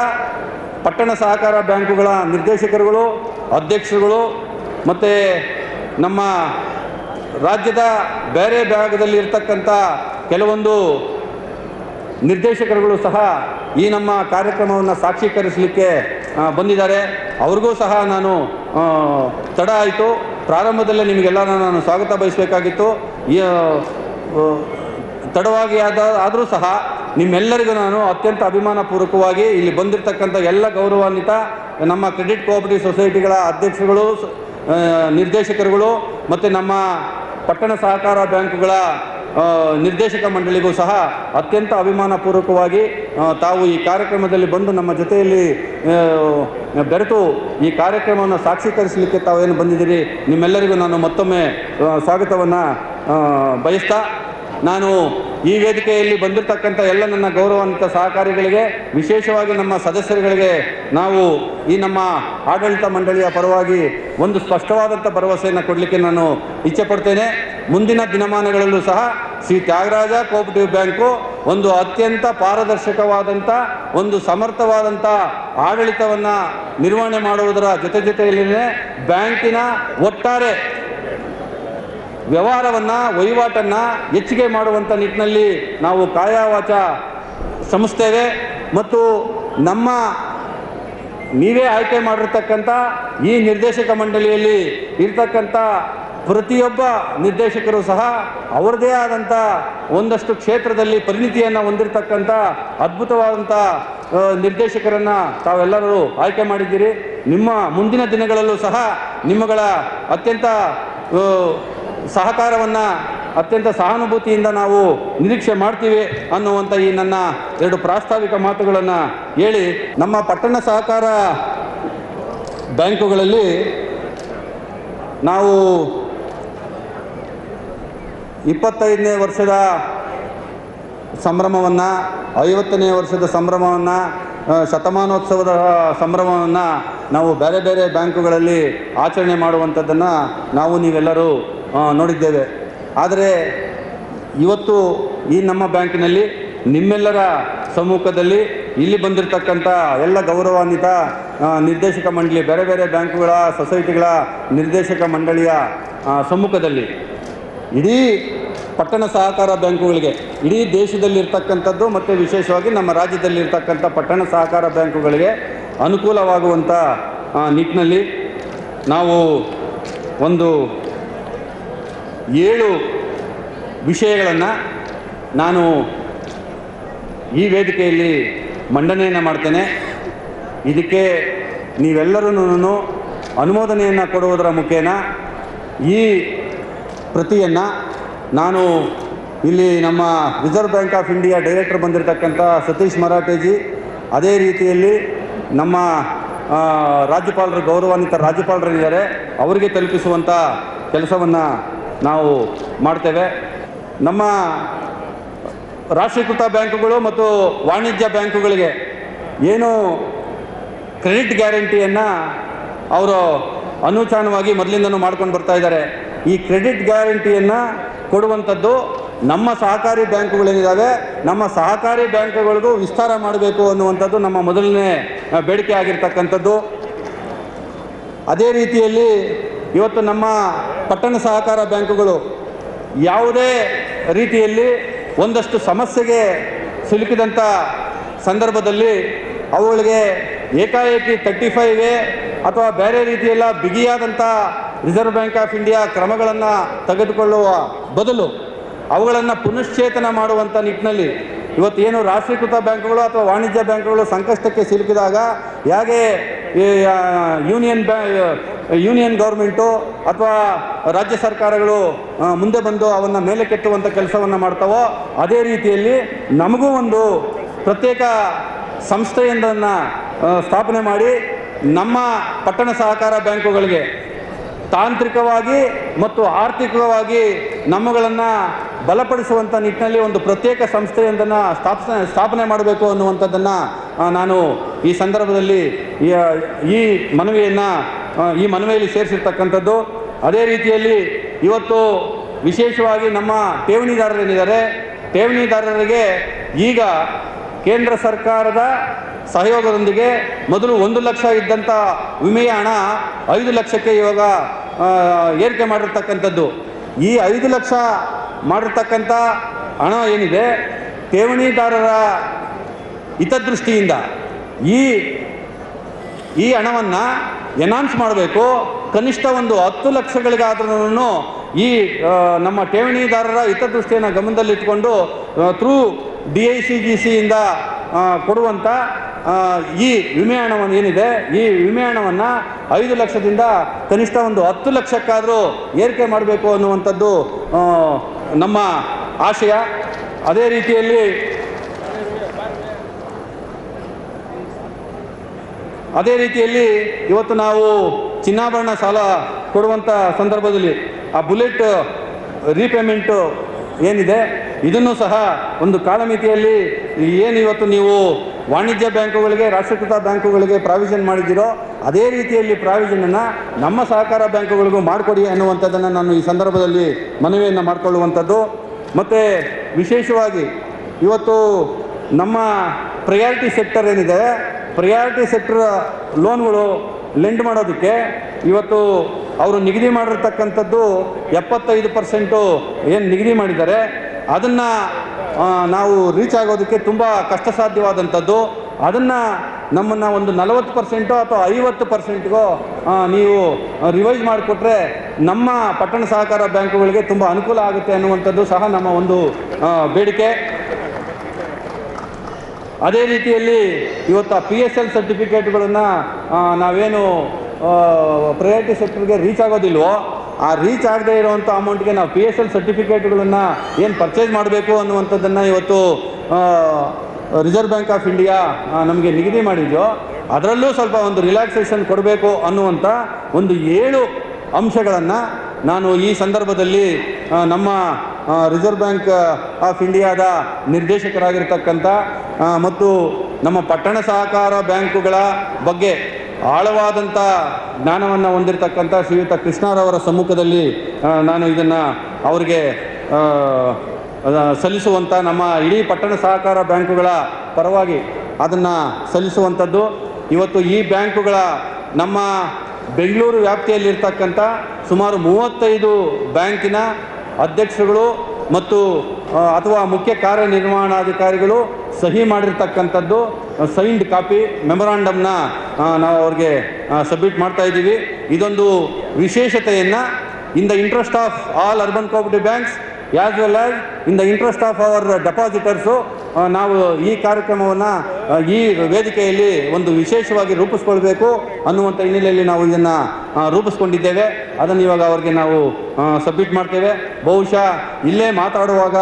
ಪಟ್ಟಣ ಸಹಕಾರ ಬ್ಯಾಂಕುಗಳ ನಿರ್ದೇಶಕರುಗಳು, ಅಧ್ಯಕ್ಷರುಗಳು ಮತ್ತು ನಮ್ಮ ರಾಜ್ಯದ ಬೇರೆ ಭಾಗದಲ್ಲಿ ಇರ್ತಕ್ಕಂಥ ಕೆಲವೊಂದು ನಿರ್ದೇಶಕರುಗಳು ಸಹ ಈ ನಮ್ಮ ಕಾರ್ಯಕ್ರಮವನ್ನು ಸಾಕ್ಷೀಕರಿಸಲಿಕ್ಕೆ ಬಂದಿದ್ದಾರೆ. ಅವ್ರಿಗೂ ಸಹ ನಾನು ತಡ ಆಯಿತು, ಪ್ರಾರಂಭದಲ್ಲೇ ನಿಮಗೆಲ್ಲ ನಾನು ಸ್ವಾಗತ ಬಯಸಬೇಕಾಗಿತ್ತು. ತಡವಾಗಿ ಆದರೂ ಸಹ ನಿಮ್ಮೆಲ್ಲರಿಗೂ ನಾನು ಅತ್ಯಂತ ಅಭಿಮಾನಪೂರ್ವಕವಾಗಿ ಇಲ್ಲಿ ಬಂದಿರತಕ್ಕಂಥ ಎಲ್ಲ ಗೌರವಾನ್ವಿತ ನಮ್ಮ ಕ್ರೆಡಿಟ್ ಕೋಆಪರೇಟಿವ್ ಸೊಸೈಟಿಗಳ ಅಧ್ಯಕ್ಷರುಗಳು, ನಿರ್ದೇಶಕರುಗಳು ಮತ್ತು ನಮ್ಮ ಪಟ್ಟಣ ಸಹಕಾರ ಬ್ಯಾಂಕುಗಳ ನಿರ್ದೇಶಕ ಮಂಡಳಿಗೂ ಸಹ ಅತ್ಯಂತ ಅಭಿಮಾನಪೂರ್ವಕವಾಗಿ ತಾವು ಈ ಕಾರ್ಯಕ್ರಮದಲ್ಲಿ ಬಂದು ನಮ್ಮ ಜೊತೆಯಲ್ಲಿ ಬೆರೆತು ಈ ಕಾರ್ಯಕ್ರಮವನ್ನು ಸಾಕ್ಷೀಕರಿಸಲಿಕ್ಕೆ ತಾವೇನು ಬಂದಿದ್ದೀರಿ, ನಿಮ್ಮೆಲ್ಲರಿಗೂ ನಾನು ಮತ್ತೊಮ್ಮೆ ಸ್ವಾಗತವನ್ನು ಬಯಸ್ತಾ, ನಾನು ಈ ವೇದಿಕೆಯಲ್ಲಿ ಬಂದಿರತಕ್ಕಂಥ ಎಲ್ಲ ನನ್ನ ಗೌರವಾನ್ವಿತ ಸಹಕಾರಿಗಳಿಗೆ, ವಿಶೇಷವಾಗಿ ನಮ್ಮ ಸದಸ್ಯರುಗಳಿಗೆ ನಾವು ಈ ನಮ್ಮ ಆಡಳಿತ ಮಂಡಳಿಯ ಪರವಾಗಿ ಒಂದು ಸ್ಪಷ್ಟವಾದಂಥ ಭರವಸೆಯನ್ನು ಕೊಡಲಿಕ್ಕೆ ನಾನು ಇಚ್ಛೆಪಡ್ತೇನೆ. ಮುಂದಿನ ದಿನಮಾನಗಳಲ್ಲೂ ಸಹ ಶ್ರೀ ತ್ಯಾಗರಾಜ ಕೋಆಪರೇಟಿವ್ ಬ್ಯಾಂಕು ಒಂದು ಅತ್ಯಂತ ಪಾರದರ್ಶಕವಾದಂಥ ಒಂದು ಸಮರ್ಥವಾದಂಥ ಆಡಳಿತವನ್ನು ನಿರ್ವಹಣೆ ಮಾಡುವುದರ ಜೊತೆಯಲ್ಲೇ ಬ್ಯಾಂಕಿನ ಒಟ್ಟಾರೆ ವ್ಯವಹಾರವನ್ನು ವಹಿವಾಟನ್ನು ಹೆಚ್ಚಿಗೆ ಮಾಡುವಂಥ ನಿಟ್ಟಿನಲ್ಲಿ ನಾವು ಕಾಯವಾಚ ಶ್ರಮಿಸ್ತೇವೆ. ಮತ್ತು ನಮ್ಮ ನೀವೇ ಆಯ್ಕೆ ಮಾಡಿರ್ತಕ್ಕಂಥ ಈ ನಿರ್ದೇಶಕ ಮಂಡಳಿಯಲ್ಲಿ ಇರ್ತಕ್ಕಂಥ ಪ್ರತಿಯೊಬ್ಬ ನಿರ್ದೇಶಕರು ಸಹ ಅವರದೇ ಆದಂಥ ಒಂದಷ್ಟು ಕ್ಷೇತ್ರದಲ್ಲಿ ಪರಿಣಿತಿಯನ್ನು ಹೊಂದಿರತಕ್ಕಂಥ ಅದ್ಭುತವಾದಂಥ ನಿರ್ದೇಶಕರನ್ನು ತಾವೆಲ್ಲರೂ ಆಯ್ಕೆ ಮಾಡಿದ್ದೀರಿ. ನಿಮ್ಮ ಮುಂದಿನ ದಿನಗಳಲ್ಲೂ ಸಹ ನಿಮ್ಮಗಳ ಅತ್ಯಂತ ಸಹಕಾರವನ್ನು ಅತ್ಯಂತ ಸಹಾನುಭೂತಿಯಿಂದ ನಾವು ನಿರೀಕ್ಷೆ ಮಾಡ್ತೀವಿ ಅನ್ನುವಂಥ ಈ ನನ್ನ 2 ಪ್ರಾಸ್ತಾವಿಕ ಮಾತುಗಳನ್ನು ಹೇಳಿ, ನಮ್ಮ ಪಟ್ಟಣ ಸಹಕಾರ ಬ್ಯಾಂಕುಗಳಲ್ಲಿ ನಾವು 25ನೇ ವರ್ಷದ ಸಂಭ್ರಮವನ್ನು, 50ನೇ ವರ್ಷದ ಸಂಭ್ರಮವನ್ನು, ಶತಮಾನೋತ್ಸವದ ಸಂಭ್ರಮವನ್ನು ನಾವು ಬೇರೆ ಬೇರೆ ಬ್ಯಾಂಕುಗಳಲ್ಲಿ ಆಚರಣೆ ಮಾಡುವಂಥದ್ದನ್ನು ನಾವು ನೀವೆಲ್ಲರೂ ನೋಡಿದ್ದೇವೆ. ಆದರೆ ಇವತ್ತು ಈ ನಮ್ಮ ಬ್ಯಾಂಕಿನಲ್ಲಿ ನಿಮ್ಮೆಲ್ಲರ ಸಮ್ಮುಖದಲ್ಲಿ ಇಲ್ಲಿ ಬಂದಿರತಕ್ಕಂಥ ಎಲ್ಲ ಗೌರವಾನ್ವಿತ ನಿರ್ದೇಶಕ ಮಂಡಳಿ, ಬೇರೆ ಬೇರೆ ಬ್ಯಾಂಕುಗಳ ಸೊಸೈಟಿಗಳ ನಿರ್ದೇಶಕ ಮಂಡಳಿಯ ಸಮ್ಮುಖದಲ್ಲಿ ಇಡೀ ಪಟ್ಟಣ ಸಹಕಾರ ಬ್ಯಾಂಕುಗಳಿಗೆ, ಇಡೀ ದೇಶದಲ್ಲಿರ್ತಕ್ಕಂಥದ್ದು ಮತ್ತು ವಿಶೇಷವಾಗಿ ನಮ್ಮ ರಾಜ್ಯದಲ್ಲಿರ್ತಕ್ಕಂಥ ಪಟ್ಟಣ ಸಹಕಾರ ಬ್ಯಾಂಕುಗಳಿಗೆ ಅನುಕೂಲವಾಗುವಂಥ ನಿಟ್ಟಿನಲ್ಲಿ ನಾವು ಒಂದು 7 ವಿಷಯಗಳನ್ನು ನಾನು ಈ ವೇದಿಕೆಯಲ್ಲಿ ಮಂಡನೆಯನ್ನು ಮಾಡ್ತೇನೆ. ಇದಕ್ಕೆ ನೀವೆಲ್ಲರೂ ಅನುಮೋದನೆಯನ್ನು ಕೊಡುವುದರ ಮುಖೇನ ಈ ಪ್ರತಿಯನ್ನು ನಾನು ಇಲ್ಲಿ ನಮ್ಮ reserve bank of India director ಬಂದಿರತಕ್ಕಂಥ ಸತೀಶ್ ಮರಾಠೇಜಿ, ಅದೇ ರೀತಿಯಲ್ಲಿ ನಮ್ಮ ರಾಜ್ಯಪಾಲರು, ಗೌರವಾನ್ವಿತ ರಾಜ್ಯಪಾಲರಿದ್ದಾರೆ, ಅವರಿಗೆ ತಲುಪಿಸುವಂಥ ಕೆಲಸವನ್ನು ನಾವು ಮಾಡ್ತೇವೆ. ನಮ್ಮ ರಾಷ್ಟ್ರೀಕೃತ ಬ್ಯಾಂಕುಗಳು ಮತ್ತು ವಾಣಿಜ್ಯ ಬ್ಯಾಂಕುಗಳಿಗೆ ಏನು ಕ್ರೆಡಿಟ್ ಗ್ಯಾರಂಟಿಯನ್ನು ಅವರು ಅನುಚಾನವಾಗಿ ಮೊದಲಿಂದನೂ ಮಾಡ್ಕೊಂಡು ಬರ್ತಾ ಇದ್ದಾರೆ. ಈ ಕ್ರೆಡಿಟ್ ಗ್ಯಾರಂಟಿಯನ್ನು ಕೊಡುವಂಥದ್ದು ನಮ್ಮ ಸಹಕಾರಿ ಬ್ಯಾಂಕುಗಳೇನಿದ್ದಾವೆ, ನಮ್ಮ ಸಹಕಾರಿ ಬ್ಯಾಂಕುಗಳಿಗೂ ವಿಸ್ತಾರ ಮಾಡಬೇಕು ಅನ್ನುವಂಥದ್ದು ನಮ್ಮ ಮೊದಲನೇ ಬೇಡಿಕೆ ಆಗಿರ್ತಕ್ಕಂಥದ್ದು. ಅದೇ ರೀತಿಯಲ್ಲಿ ಇವತ್ತು ನಮ್ಮ ಪಟ್ಟಣ ಸಹಕಾರ ಬ್ಯಾಂಕುಗಳು ಯಾವುದೇ ರೀತಿಯಲ್ಲಿ ಒಂದಷ್ಟು ಸಮಸ್ಯೆಗೆ ಸಿಲುಕಿದಂಥ ಸಂದರ್ಭದಲ್ಲಿ ಅವುಗಳಿಗೆ ಏಕಾಏಕಿ 35A ಅಥವಾ ಬೇರೆ ರೀತಿಯೆಲ್ಲ ಬಿಗಿಯಾದಂಥ ರಿಸರ್ವ್ ಬ್ಯಾಂಕ್ ಆಫ್ ಇಂಡಿಯಾ ಕ್ರಮಗಳನ್ನು ತೆಗೆದುಕೊಳ್ಳುವ ಬದಲು ಅವುಗಳನ್ನು ಪುನಶ್ಚೇತನ ಮಾಡುವಂಥ ನಿಟ್ಟಿನಲ್ಲಿ ಇವತ್ತೇನು ರಾಷ್ಟ್ರೀಕೃತ ಬ್ಯಾಂಕುಗಳು ಅಥವಾ ವಾಣಿಜ್ಯ ಬ್ಯಾಂಕುಗಳು ಸಂಕಷ್ಟಕ್ಕೆ ಸಿಲುಕಿದಾಗ ಹೇಗೆ ಯೂನಿಯನ್ ಗೌರ್ಮೆಂಟು ಅಥವಾ ರಾಜ್ಯ ಸರ್ಕಾರಗಳು ಮುಂದೆ ಬಂದು ಅವನ್ನು ಮೇಲೆ ಕೆತ್ತುವಂಥ ಕೆಲಸವನ್ನು ಮಾಡ್ತಾವೋ, ಅದೇ ರೀತಿಯಲ್ಲಿ ನಮಗೂ ಒಂದು ಪ್ರತ್ಯೇಕ ಸಂಸ್ಥೆಯೊಂದನ್ನು ಸ್ಥಾಪನೆ ಮಾಡಿ ನಮ್ಮ ಪಟ್ಟಣ ಸಹಕಾರ ಬ್ಯಾಂಕುಗಳಿಗೆ ತಾಂತ್ರಿಕವಾಗಿ ಮತ್ತು ಆರ್ಥಿಕವಾಗಿ ನಮ್ಮಗಳನ್ನು ಬಲಪಡಿಸುವಂಥ ನಿಟ್ಟಿನಲ್ಲಿ ಒಂದು ಪ್ರತ್ಯೇಕ ಸಂಸ್ಥೆಯೊಂದನ್ನು ಸ್ಥಾಪನೆ ಮಾಡಬೇಕು ಅನ್ನುವಂಥದ್ದನ್ನು ನಾನು ಈ ಸಂದರ್ಭದಲ್ಲಿ ಈ ಮನವಿಯಲ್ಲಿ ಸೇರಿಸಿರ್ತಕ್ಕಂಥದ್ದು. ಅದೇ ರೀತಿಯಲ್ಲಿ ಇವತ್ತು ವಿಶೇಷವಾಗಿ ನಮ್ಮ ಠೇವಣಿದಾರರೇನಿದ್ದಾರೆ, ಠೇವಣಿದಾರರಿಗೆ ಈಗ ಕೇಂದ್ರ ಸರ್ಕಾರದ ಸಹಯೋಗದೊಂದಿಗೆ ಮೊದಲು 1 ಲಕ್ಷ ಇದ್ದಂಥ ವಿಮೆಯ ಹಣ 5 ಲಕ್ಷಕ್ಕೆ ಇವಾಗ ಏರಿಕೆ ಮಾಡಿರ್ತಕ್ಕಂಥದ್ದು. ಈ 5 ಲಕ್ಷ ಮಾಡಿರ್ತಕ್ಕಂಥ ಹಣ ಏನಿದೆ, ಠೇವಣಿದಾರರ ಹಿತದೃಷ್ಟಿಯಿಂದ ಈ ಹಣವನ್ನು ಎನಾನ್ಸ್ ಮಾಡಬೇಕು. ಕನಿಷ್ಠ ಒಂದು 10 ಲಕ್ಷಗಳಿಗಾದ್ರೂ ಈ ನಮ್ಮ ಠೇವಣಿದಾರರ ಹಿತದೃಷ್ಟಿಯನ್ನು ಗಮನದಲ್ಲಿಟ್ಟುಕೊಂಡು ಥ್ರೂ DICGCಯಿಂದ ಕೊಡುವಂಥ ಈ ವಿಮೆ ಹಣವನ್ನು ಏನಿದೆ, ಈ ವಿಮೆ ಹಣವನ್ನು 5 ಲಕ್ಷದಿಂದ ಕನಿಷ್ಠ ಒಂದು 10 ಲಕ್ಷಕ್ಕಾದರೂ ಏರಿಕೆ ಮಾಡಬೇಕು ಅನ್ನುವಂಥದ್ದು ನಮ್ಮ ಆಶಯ. ಅದೇ ರೀತಿಯಲ್ಲಿ ಇವತ್ತು ನಾವು ಚಿನ್ನಾಭರಣ ಸಾಲ ಕೊಡುವಂಥ ಸಂದರ್ಭದಲ್ಲಿ ಆ ಬುಲೆಟ್ ರೀಪೇಮೆಂಟು ಏನಿದೆ, ಇದನ್ನು ಸಹ ಒಂದು ಕಾಲಮಿತಿಯಲ್ಲಿ ಏನು ಇವತ್ತು ನೀವು ವಾಣಿಜ್ಯ ಬ್ಯಾಂಕುಗಳಿಗೆ, ರಾಷ್ಟ್ರೀಕೃತ ಬ್ಯಾಂಕುಗಳಿಗೆ ಪ್ರಾವಿಷನ್ ಮಾಡಿದ್ದೀರೋ ಅದೇ ರೀತಿಯಲ್ಲಿ ಪ್ರಾವಿಷನನ್ನು ನಮ್ಮ ಸಹಕಾರ ಬ್ಯಾಂಕುಗಳಿಗೂ ಮಾಡಿಕೊಡಿ ಅನ್ನುವಂಥದ್ದನ್ನು ನಾನು ಈ ಸಂದರ್ಭದಲ್ಲಿ ಮನವಿಯನ್ನು ಮಾಡಿಕೊಳ್ಳುವಂಥದ್ದು. ಮತ್ತು ವಿಶೇಷವಾಗಿ ಇವತ್ತು ನಮ್ಮ ಪ್ರಯಾರಿಟಿ ಸೆಕ್ಟರ್ ಏನಿದೆ, ಪ್ರಯಾರಿಟಿ ಸೆಕ್ಟರ್ ಲೋನ್ಗಳು ಲೆಂಡ್ ಮಾಡೋದಕ್ಕೆ ಇವತ್ತು ಅವರು ನಿಗದಿ ಮಾಡಿರ್ತಕ್ಕಂಥದ್ದು 75% ಏನು ನಿಗದಿ ಮಾಡಿದ್ದಾರೆ ಅದನ್ನು ನಾವು ರೀಚ್ ಆಗೋದಕ್ಕೆ ತುಂಬ ಕಷ್ಟ ಸಾಧ್ಯವಾದಂಥದ್ದು. ಅದನ್ನು ನಮ್ಮನ್ನು ಒಂದು 40% ಅಥವಾ 50%ಗೋ ನೀವು ರಿವೈಸ್ ಮಾಡಿಕೊಟ್ರೆ ನಮ್ಮ ಪಟ್ಟಣ ಸಹಕಾರ ಬ್ಯಾಂಕುಗಳಿಗೆ ತುಂಬ ಅನುಕೂಲ ಆಗುತ್ತೆ ಅನ್ನುವಂಥದ್ದು ಸಹ ನಮ್ಮ ಒಂದು ಬೇಡಿಕೆ. ಅದೇ ರೀತಿಯಲ್ಲಿ ಇವತ್ತು PSL ಸರ್ಟಿಫಿಕೇಟ್ಗಳನ್ನು ನಾವೇನು ಪ್ರಯಾರಿಟಿ ಸೆಕ್ಟರ್ಗೆ ರೀಚ್ ಆಗೋದಿಲ್ವೋ, ಆ ರೀಚ್ ಆಗದೇ ಇರುವಂಥ ಅಮೌಂಟ್ಗೆ ನಾವು PSL ಸರ್ಟಿಫಿಕೇಟ್ಗಳನ್ನು ಏನು ಪರ್ಚೇಸ್ ಮಾಡಬೇಕು ಅನ್ನುವಂಥದ್ದನ್ನು ಇವತ್ತು ರಿಸರ್ವ್ ಬ್ಯಾಂಕ್ ಆಫ್ ಇಂಡಿಯಾ ನಮಗೆ ನಿಗದಿ ಮಾಡಿದೆಯೋ ಅದರಲ್ಲೂ ಸ್ವಲ್ಪ ಒಂದು ರಿಲ್ಯಾಕ್ಸೇಷನ್ ಕೊಡಬೇಕು ಅನ್ನುವಂಥ ಒಂದು 7 ಅಂಶಗಳನ್ನು ನಾನು ಈ ಸಂದರ್ಭದಲ್ಲಿ ನಮ್ಮ ರಿಸರ್ವ್ ಬ್ಯಾಂಕ್ ಆಫ್ ಇಂಡಿಯಾದ ನಿರ್ದೇಶಕರಾಗಿರ್ತಕ್ಕಂಥ ಮತ್ತು ನಮ್ಮ ಪಟ್ಟಣ ಸಹಕಾರ ಬ್ಯಾಂಕುಗಳ ಬಗ್ಗೆ ಆಳವಾದಂಥ ಜ್ಞಾನವನ್ನು ಹೊಂದಿರತಕ್ಕಂಥ ಶ್ರೀಯುತ ಕೃಷ್ಣರವರ ಸಮ್ಮುಖದಲ್ಲಿ ನಾನು ಇದನ್ನು ಅವರಿಗೆ ಸಲ್ಲಿಸುವಂಥ ನಮ್ಮ ಇಡೀ ಪಟ್ಟಣ ಸಹಕಾರ ಬ್ಯಾಂಕುಗಳ ಪರವಾಗಿ ಅದನ್ನು ಸಲ್ಲಿಸುವಂಥದ್ದು. ಇವತ್ತು ಈ ಬ್ಯಾಂಕುಗಳ ನಮ್ಮ ಬೆಂಗಳೂರು ವ್ಯಾಪ್ತಿಯಲ್ಲಿರ್ತಕ್ಕಂಥ ಸುಮಾರು 35 ಬ್ಯಾಂಕಿನ ಅಧ್ಯಕ್ಷರುಗಳು ಮತ್ತು ಅಥವಾ ಮುಖ್ಯ ಕಾರ್ಯನಿರ್ವಹಣಾಧಿಕಾರಿಗಳು ಸಹಿ ಮಾಡಿರ್ತಕ್ಕಂಥದ್ದು ಸೈನ್ಡ್ ಕಾಪಿ ಮೆಮೊರಾಂಡಮ್ನ ನಾವು ಅವ್ರಿಗೆ ಸಬ್ಮಿಟ್ ಮಾಡ್ತಾ ಇದ್ದೀವಿ. ಇದೊಂದು ವಿಶೇಷತೆಯನ್ನು in the interest of all urban cooperative banks as well as in the interest of our depositors ನಾವು ಈ ಕಾರ್ಯಕ್ರಮವನ್ನು ಈ ವೇದಿಕೆಯಲ್ಲಿ ಒಂದು ವಿಶೇಷವಾಗಿ ರೂಪಿಸ್ಕೊಳ್ಬೇಕು ಅನ್ನುವಂಥ ಹಿನ್ನೆಲೆಯಲ್ಲಿ ನಾವು ಇದನ್ನು ರೂಪಿಸ್ಕೊಂಡಿದ್ದೇವೆ. ಅದನ್ನು ಇವಾಗ ಅವ್ರಿಗೆ ನಾವು ಸಬ್ಮಿಟ್ ಮಾಡ್ತೇವೆ. ಬಹುಶಃ ಇಲ್ಲೇ ಮಾತಾಡುವಾಗ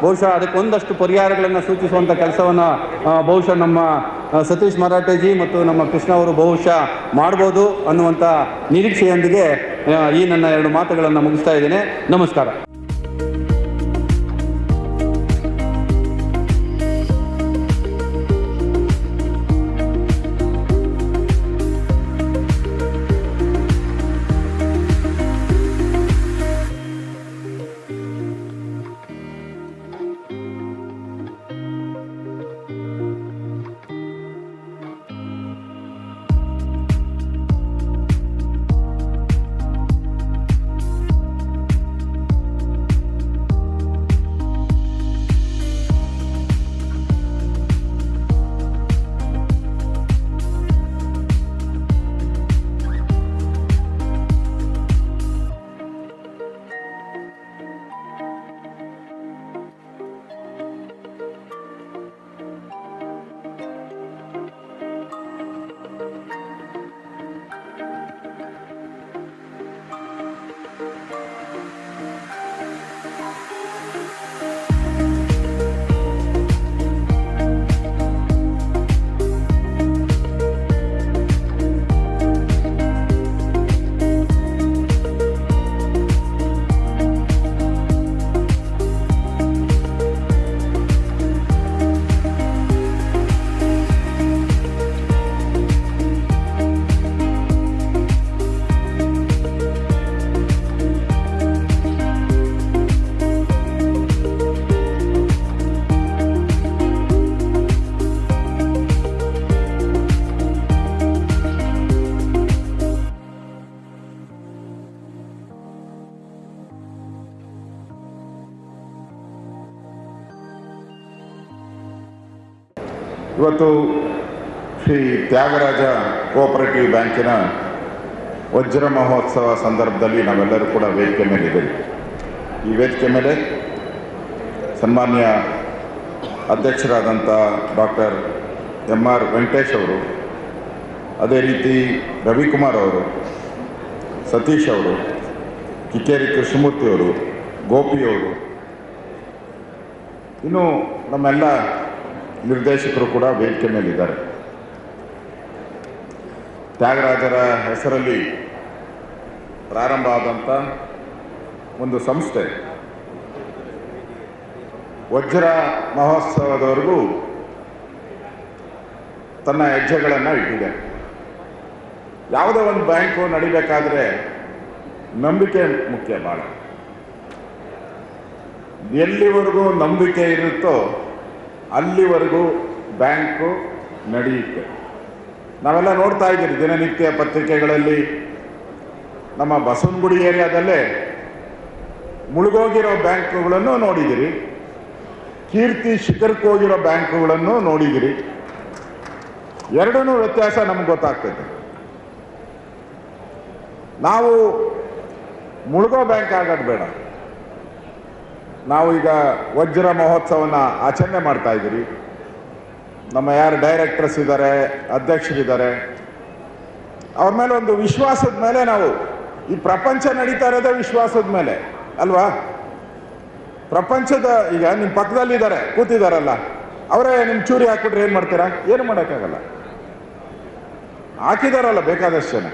ಬಹುಶಃ ಅದಕ್ಕೊಂದಷ್ಟು ಪರಿಹಾರಗಳನ್ನು ಸೂಚಿಸುವಂಥ ಕೆಲಸವನ್ನು ಬಹುಶಃ ನಮ್ಮ ಸತೀಶ್ ಮರಾಠೇಜಿ ಮತ್ತು ನಮ್ಮ ಕೃಷ್ಣ ಅವರು ಬಹುಶಃ ಮಾಡ್ಬೋದು ಅನ್ನುವಂಥ ನಿರೀಕ್ಷೆಯೊಂದಿಗೆ ಈ ನನ್ನ 2 ಮಾತುಗಳನ್ನು ಮುಗಿಸ್ತಾ ಇದ್ದೇನೆ. ನಮಸ್ಕಾರ. ಇವತ್ತು ಶ್ರೀ ತ್ಯಾಗರಾಜ ಕೋಆಪರೇಟಿವ್ ಬ್ಯಾಂಕಿನ ವಜ್ರ ಮಹೋತ್ಸವ ಸಂದರ್ಭದಲ್ಲಿ ನಾವೆಲ್ಲರೂ ಕೂಡ ವೇದಿಕೆ ಮೇಲಿದ್ದೇವೆ. ಈ ವೇದಿಕೆ ಮೇಲೆ ಸನ್ಮಾನ್ಯ ಅಧ್ಯಕ್ಷರಾದಂಥ ಡಾಕ್ಟರ್ MR ವೆಂಕಟೇಶ್ ಅವರು, ಅದೇ ರೀತಿ ರವಿಕುಮಾರ್ ಅವರು, ಸತೀಶ್ ಅವರು, ಕಿಕ್ಕೇರಿ ಕೃಷ್ಣಮೂರ್ತಿ ಅವರು, ಗೋಪಿಯವರು, ಇನ್ನು ನಮ್ಮೆಲ್ಲ ನಿರ್ದೇಶಕರು ಕೂಡ ವೇದಿಕೆ ಮೇಲಿದ್ದಾರೆ. ತ್ಯಾಗರಾಜರ ಹೆಸರಲ್ಲಿ ಪ್ರಾರಂಭ ಆದಂಥ ಒಂದು ಸಂಸ್ಥೆ ವಜ್ರ ಮಹೋತ್ಸವದವರೆಗೂ ತನ್ನ ಹೆಜ್ಜೆಗಳನ್ನು ಇಟ್ಟಿದೆ. ಯಾವುದೇ ಒಂದು ಬ್ಯಾಂಕು ನಡಿಬೇಕಾದ್ರೆ ನಂಬಿಕೆ ಮುಖ್ಯ. ಭಾಳ ಎಲ್ಲಿವರೆಗೂ ನಂಬಿಕೆ ಇರುತ್ತೋ ಅಲ್ಲಿವರೆಗೂ ಬ್ಯಾಂಕು ನಡೆಯುತ್ತೆ. ನಾವೆಲ್ಲ ನೋಡ್ತಾ ಇದ್ದೀರಿ ದಿನನಿತ್ಯ ಪತ್ರಿಕೆಗಳಲ್ಲಿ ನಮ್ಮ ಬಸವನಗುಡಿ ಏರಿಯಾದಲ್ಲೇ ಮುಳುಗೋಗಿರೋ ಬ್ಯಾಂಕ್ಗಳನ್ನು ನೋಡಿದಿರಿ, ಕೀರ್ತಿ ಶಿಖರಕ್ಕೆ ಹೋಗಿರೋ ಬ್ಯಾಂಕ್ಗಳನ್ನು ನೋಡಿದಿರಿ. ಎರಡೂ ವ್ಯತ್ಯಾಸ ನಮ್ಗೆ ಗೊತ್ತಾಗ್ತದೆ. ನಾವು ಮುಳುಗೋ ಬ್ಯಾಂಕ್ ಆಗೋದು ಬೇಡ. ನಾವು ಈಗ ವಜ್ರ ಮಹೋತ್ಸವನ ಆಚರಣೆ ಮಾಡ್ತಾ ಇದ್ದೀರಿ. ನಮ್ಮ ಯಾರು ಡೈರೆಕ್ಟರ್ಸ್ ಇದ್ದಾರೆ, ಅಧ್ಯಕ್ಷರಿದ್ದಾರೆ, ಅವ್ರ ಮೇಲೆ ಒಂದು ವಿಶ್ವಾಸದ ಮೇಲೆ ನಾವು ಈ ಪ್ರಪಂಚ ನಡೀತಾ ಇರೋದೇ ವಿಶ್ವಾಸದ ಮೇಲೆ ಅಲ್ವಾ? ಪ್ರಪಂಚದ ಈಗ ನಿಮ್ಮ ಪಕ್ಕದಲ್ಲಿದ್ದಾರೆ, ಕೂತಿದ್ದಾರಲ್ಲ, ಅವರೇ ನಿಮ್ಮ ಚೂರಿ ಹಾಕ್ಬಿಟ್ರೆ ಏನು ಮಾಡ್ತೀರಾ? ಏನು ಮಾಡೋಕ್ಕಾಗಲ್ಲ. ಹಾಕಿದಾರಲ್ಲ ಬೇಕಾದಷ್ಟು ಜನ,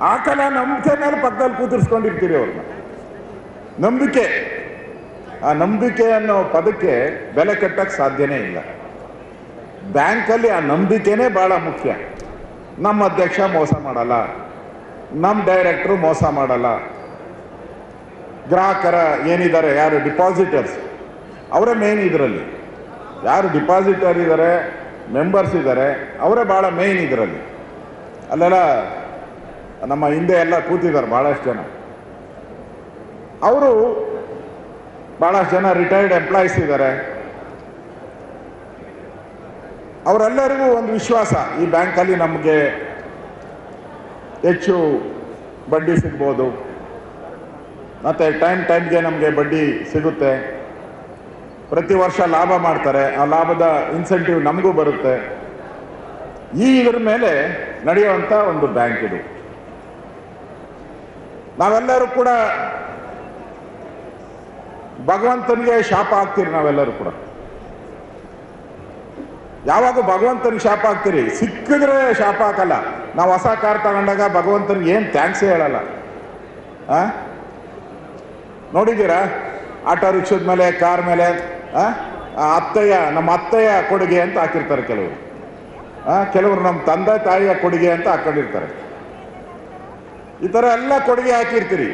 ಹಾಕಲ್ಲ. ನಂಬಿಕೆ ಮೇಲೆ ಪಕ್ಕದಲ್ಲಿ ಕೂತಿರ್ಸ್ಕೊಂಡಿರ್ತೀರಿ ಅವ್ರನ್ನ. ನಂಬಿಕೆ, ಆ ನಂಬಿಕೆ ಅನ್ನೋ ಪದಕ್ಕೆ ಬೆಲೆ ಕಟ್ಟಕ್ಕೆ ಸಾಧ್ಯನೇ ಇಲ್ಲ. ಬ್ಯಾಂಕಲ್ಲಿ ಆ ನಂಬಿಕೆನೇ ಭಾಳ ಮುಖ್ಯ. ನಮ್ಮ ಅಧ್ಯಕ್ಷ ಮೋಸ ಮಾಡಲ್ಲ, ನಮ್ಮ ಡೈರೆಕ್ಟ್ರು ಮೋಸ ಮಾಡಲ್ಲ, ಗ್ರಾಹಕರ ಏನಿದ್ದಾರೆ, ಯಾರು ಡಿಪಾಸಿಟರ್ಸ್ ಅವರೇ ಮೇನ್. ಇದರಲ್ಲಿ ಯಾರು ಡಿಪಾಸಿಟರ್ ಇದ್ದಾರೆ, ಮೆಂಬರ್ಸ್ ಇದ್ದಾರೆ, ಅವರೇ ಭಾಳ ಮೇನ್ ಇದರಲ್ಲಿ. ಅಲ್ಲೆಲ್ಲ ನಮ್ಮ ಹಿಂದೆ ಎಲ್ಲ ಕೂತಿದ್ದಾರೆ ಭಾಳಷ್ಟು ಜನ. ಅವರು ಭಾಳಷ್ಟು ಜನ ರಿಟೈರ್ಡ್ ಎಂಪ್ಲಾಯೀಸ್ ಇದ್ದಾರೆ. ಅವರೆಲ್ಲರಿಗೂ ಒಂದು ವಿಶ್ವಾಸ, ಈ ಬ್ಯಾಂಕಲ್ಲಿ ನಮಗೆ ಹೆಚ್ಚು ಬಡ್ಡಿ ಸಿಗ್ಬೋದು, ಮತ್ತು ಟೈಮ್ಗೆ ನಮಗೆ ಬಡ್ಡಿ ಸಿಗುತ್ತೆ, ಪ್ರತಿ ವರ್ಷ ಲಾಭ ಮಾಡ್ತಾರೆ, ಆ ಲಾಭದ ಇನ್ಸೆಂಟಿವ್ ನಮಗೂ ಬರುತ್ತೆ. ಇದರ ಮೇಲೆ ನಡೆಯುವಂಥ ಒಂದು ಬ್ಯಾಂಕ್ ಇದು. ನಾವೆಲ್ಲರೂ ಕೂಡ ಭಗವಂತನಿಗೆ ಶಾಪ ಹಾಕ್ತೀರಿ. ನಾವೆಲ್ಲರೂ ಕೂಡ ಯಾವಾಗ ಭಗವಂತನಿಗೆ ಶಾಪ ಹಾಕ್ತೀರಿ, ಸಿಕ್ಕಿದ್ರೆ ಶಾಪ ಹಾಕಲ್ಲ. ನಾವು ಹೊಸ ಕಾರ್ ತಗೊಂಡಾಗ ಭಗವಂತನಿಗೆ ಏನು ಥ್ಯಾಂಕ್ಸೇ ಹೇಳಲ್ಲ. ನೋಡಿದ್ದೀರಾ? ಆಟೋ ರಿಕ್ಷದ ಮೇಲೆ, ಕಾರ್ ಮೇಲೆ ನಮ್ಮ ಅತ್ತೆಯ ಕೊಡುಗೆ ಅಂತ ಹಾಕಿರ್ತಾರೆ ಕೆಲವರು. ಕೆಲವರು ನಮ್ಮ ತಂದೆ ತಾಯಿಯ ಕೊಡುಗೆ ಅಂತ ಹಾಕೊಂಡಿರ್ತಾರೆ. ಈ ಥರ ಎಲ್ಲ ಕೊಡುಗೆ ಹಾಕಿರ್ತೀರಿ.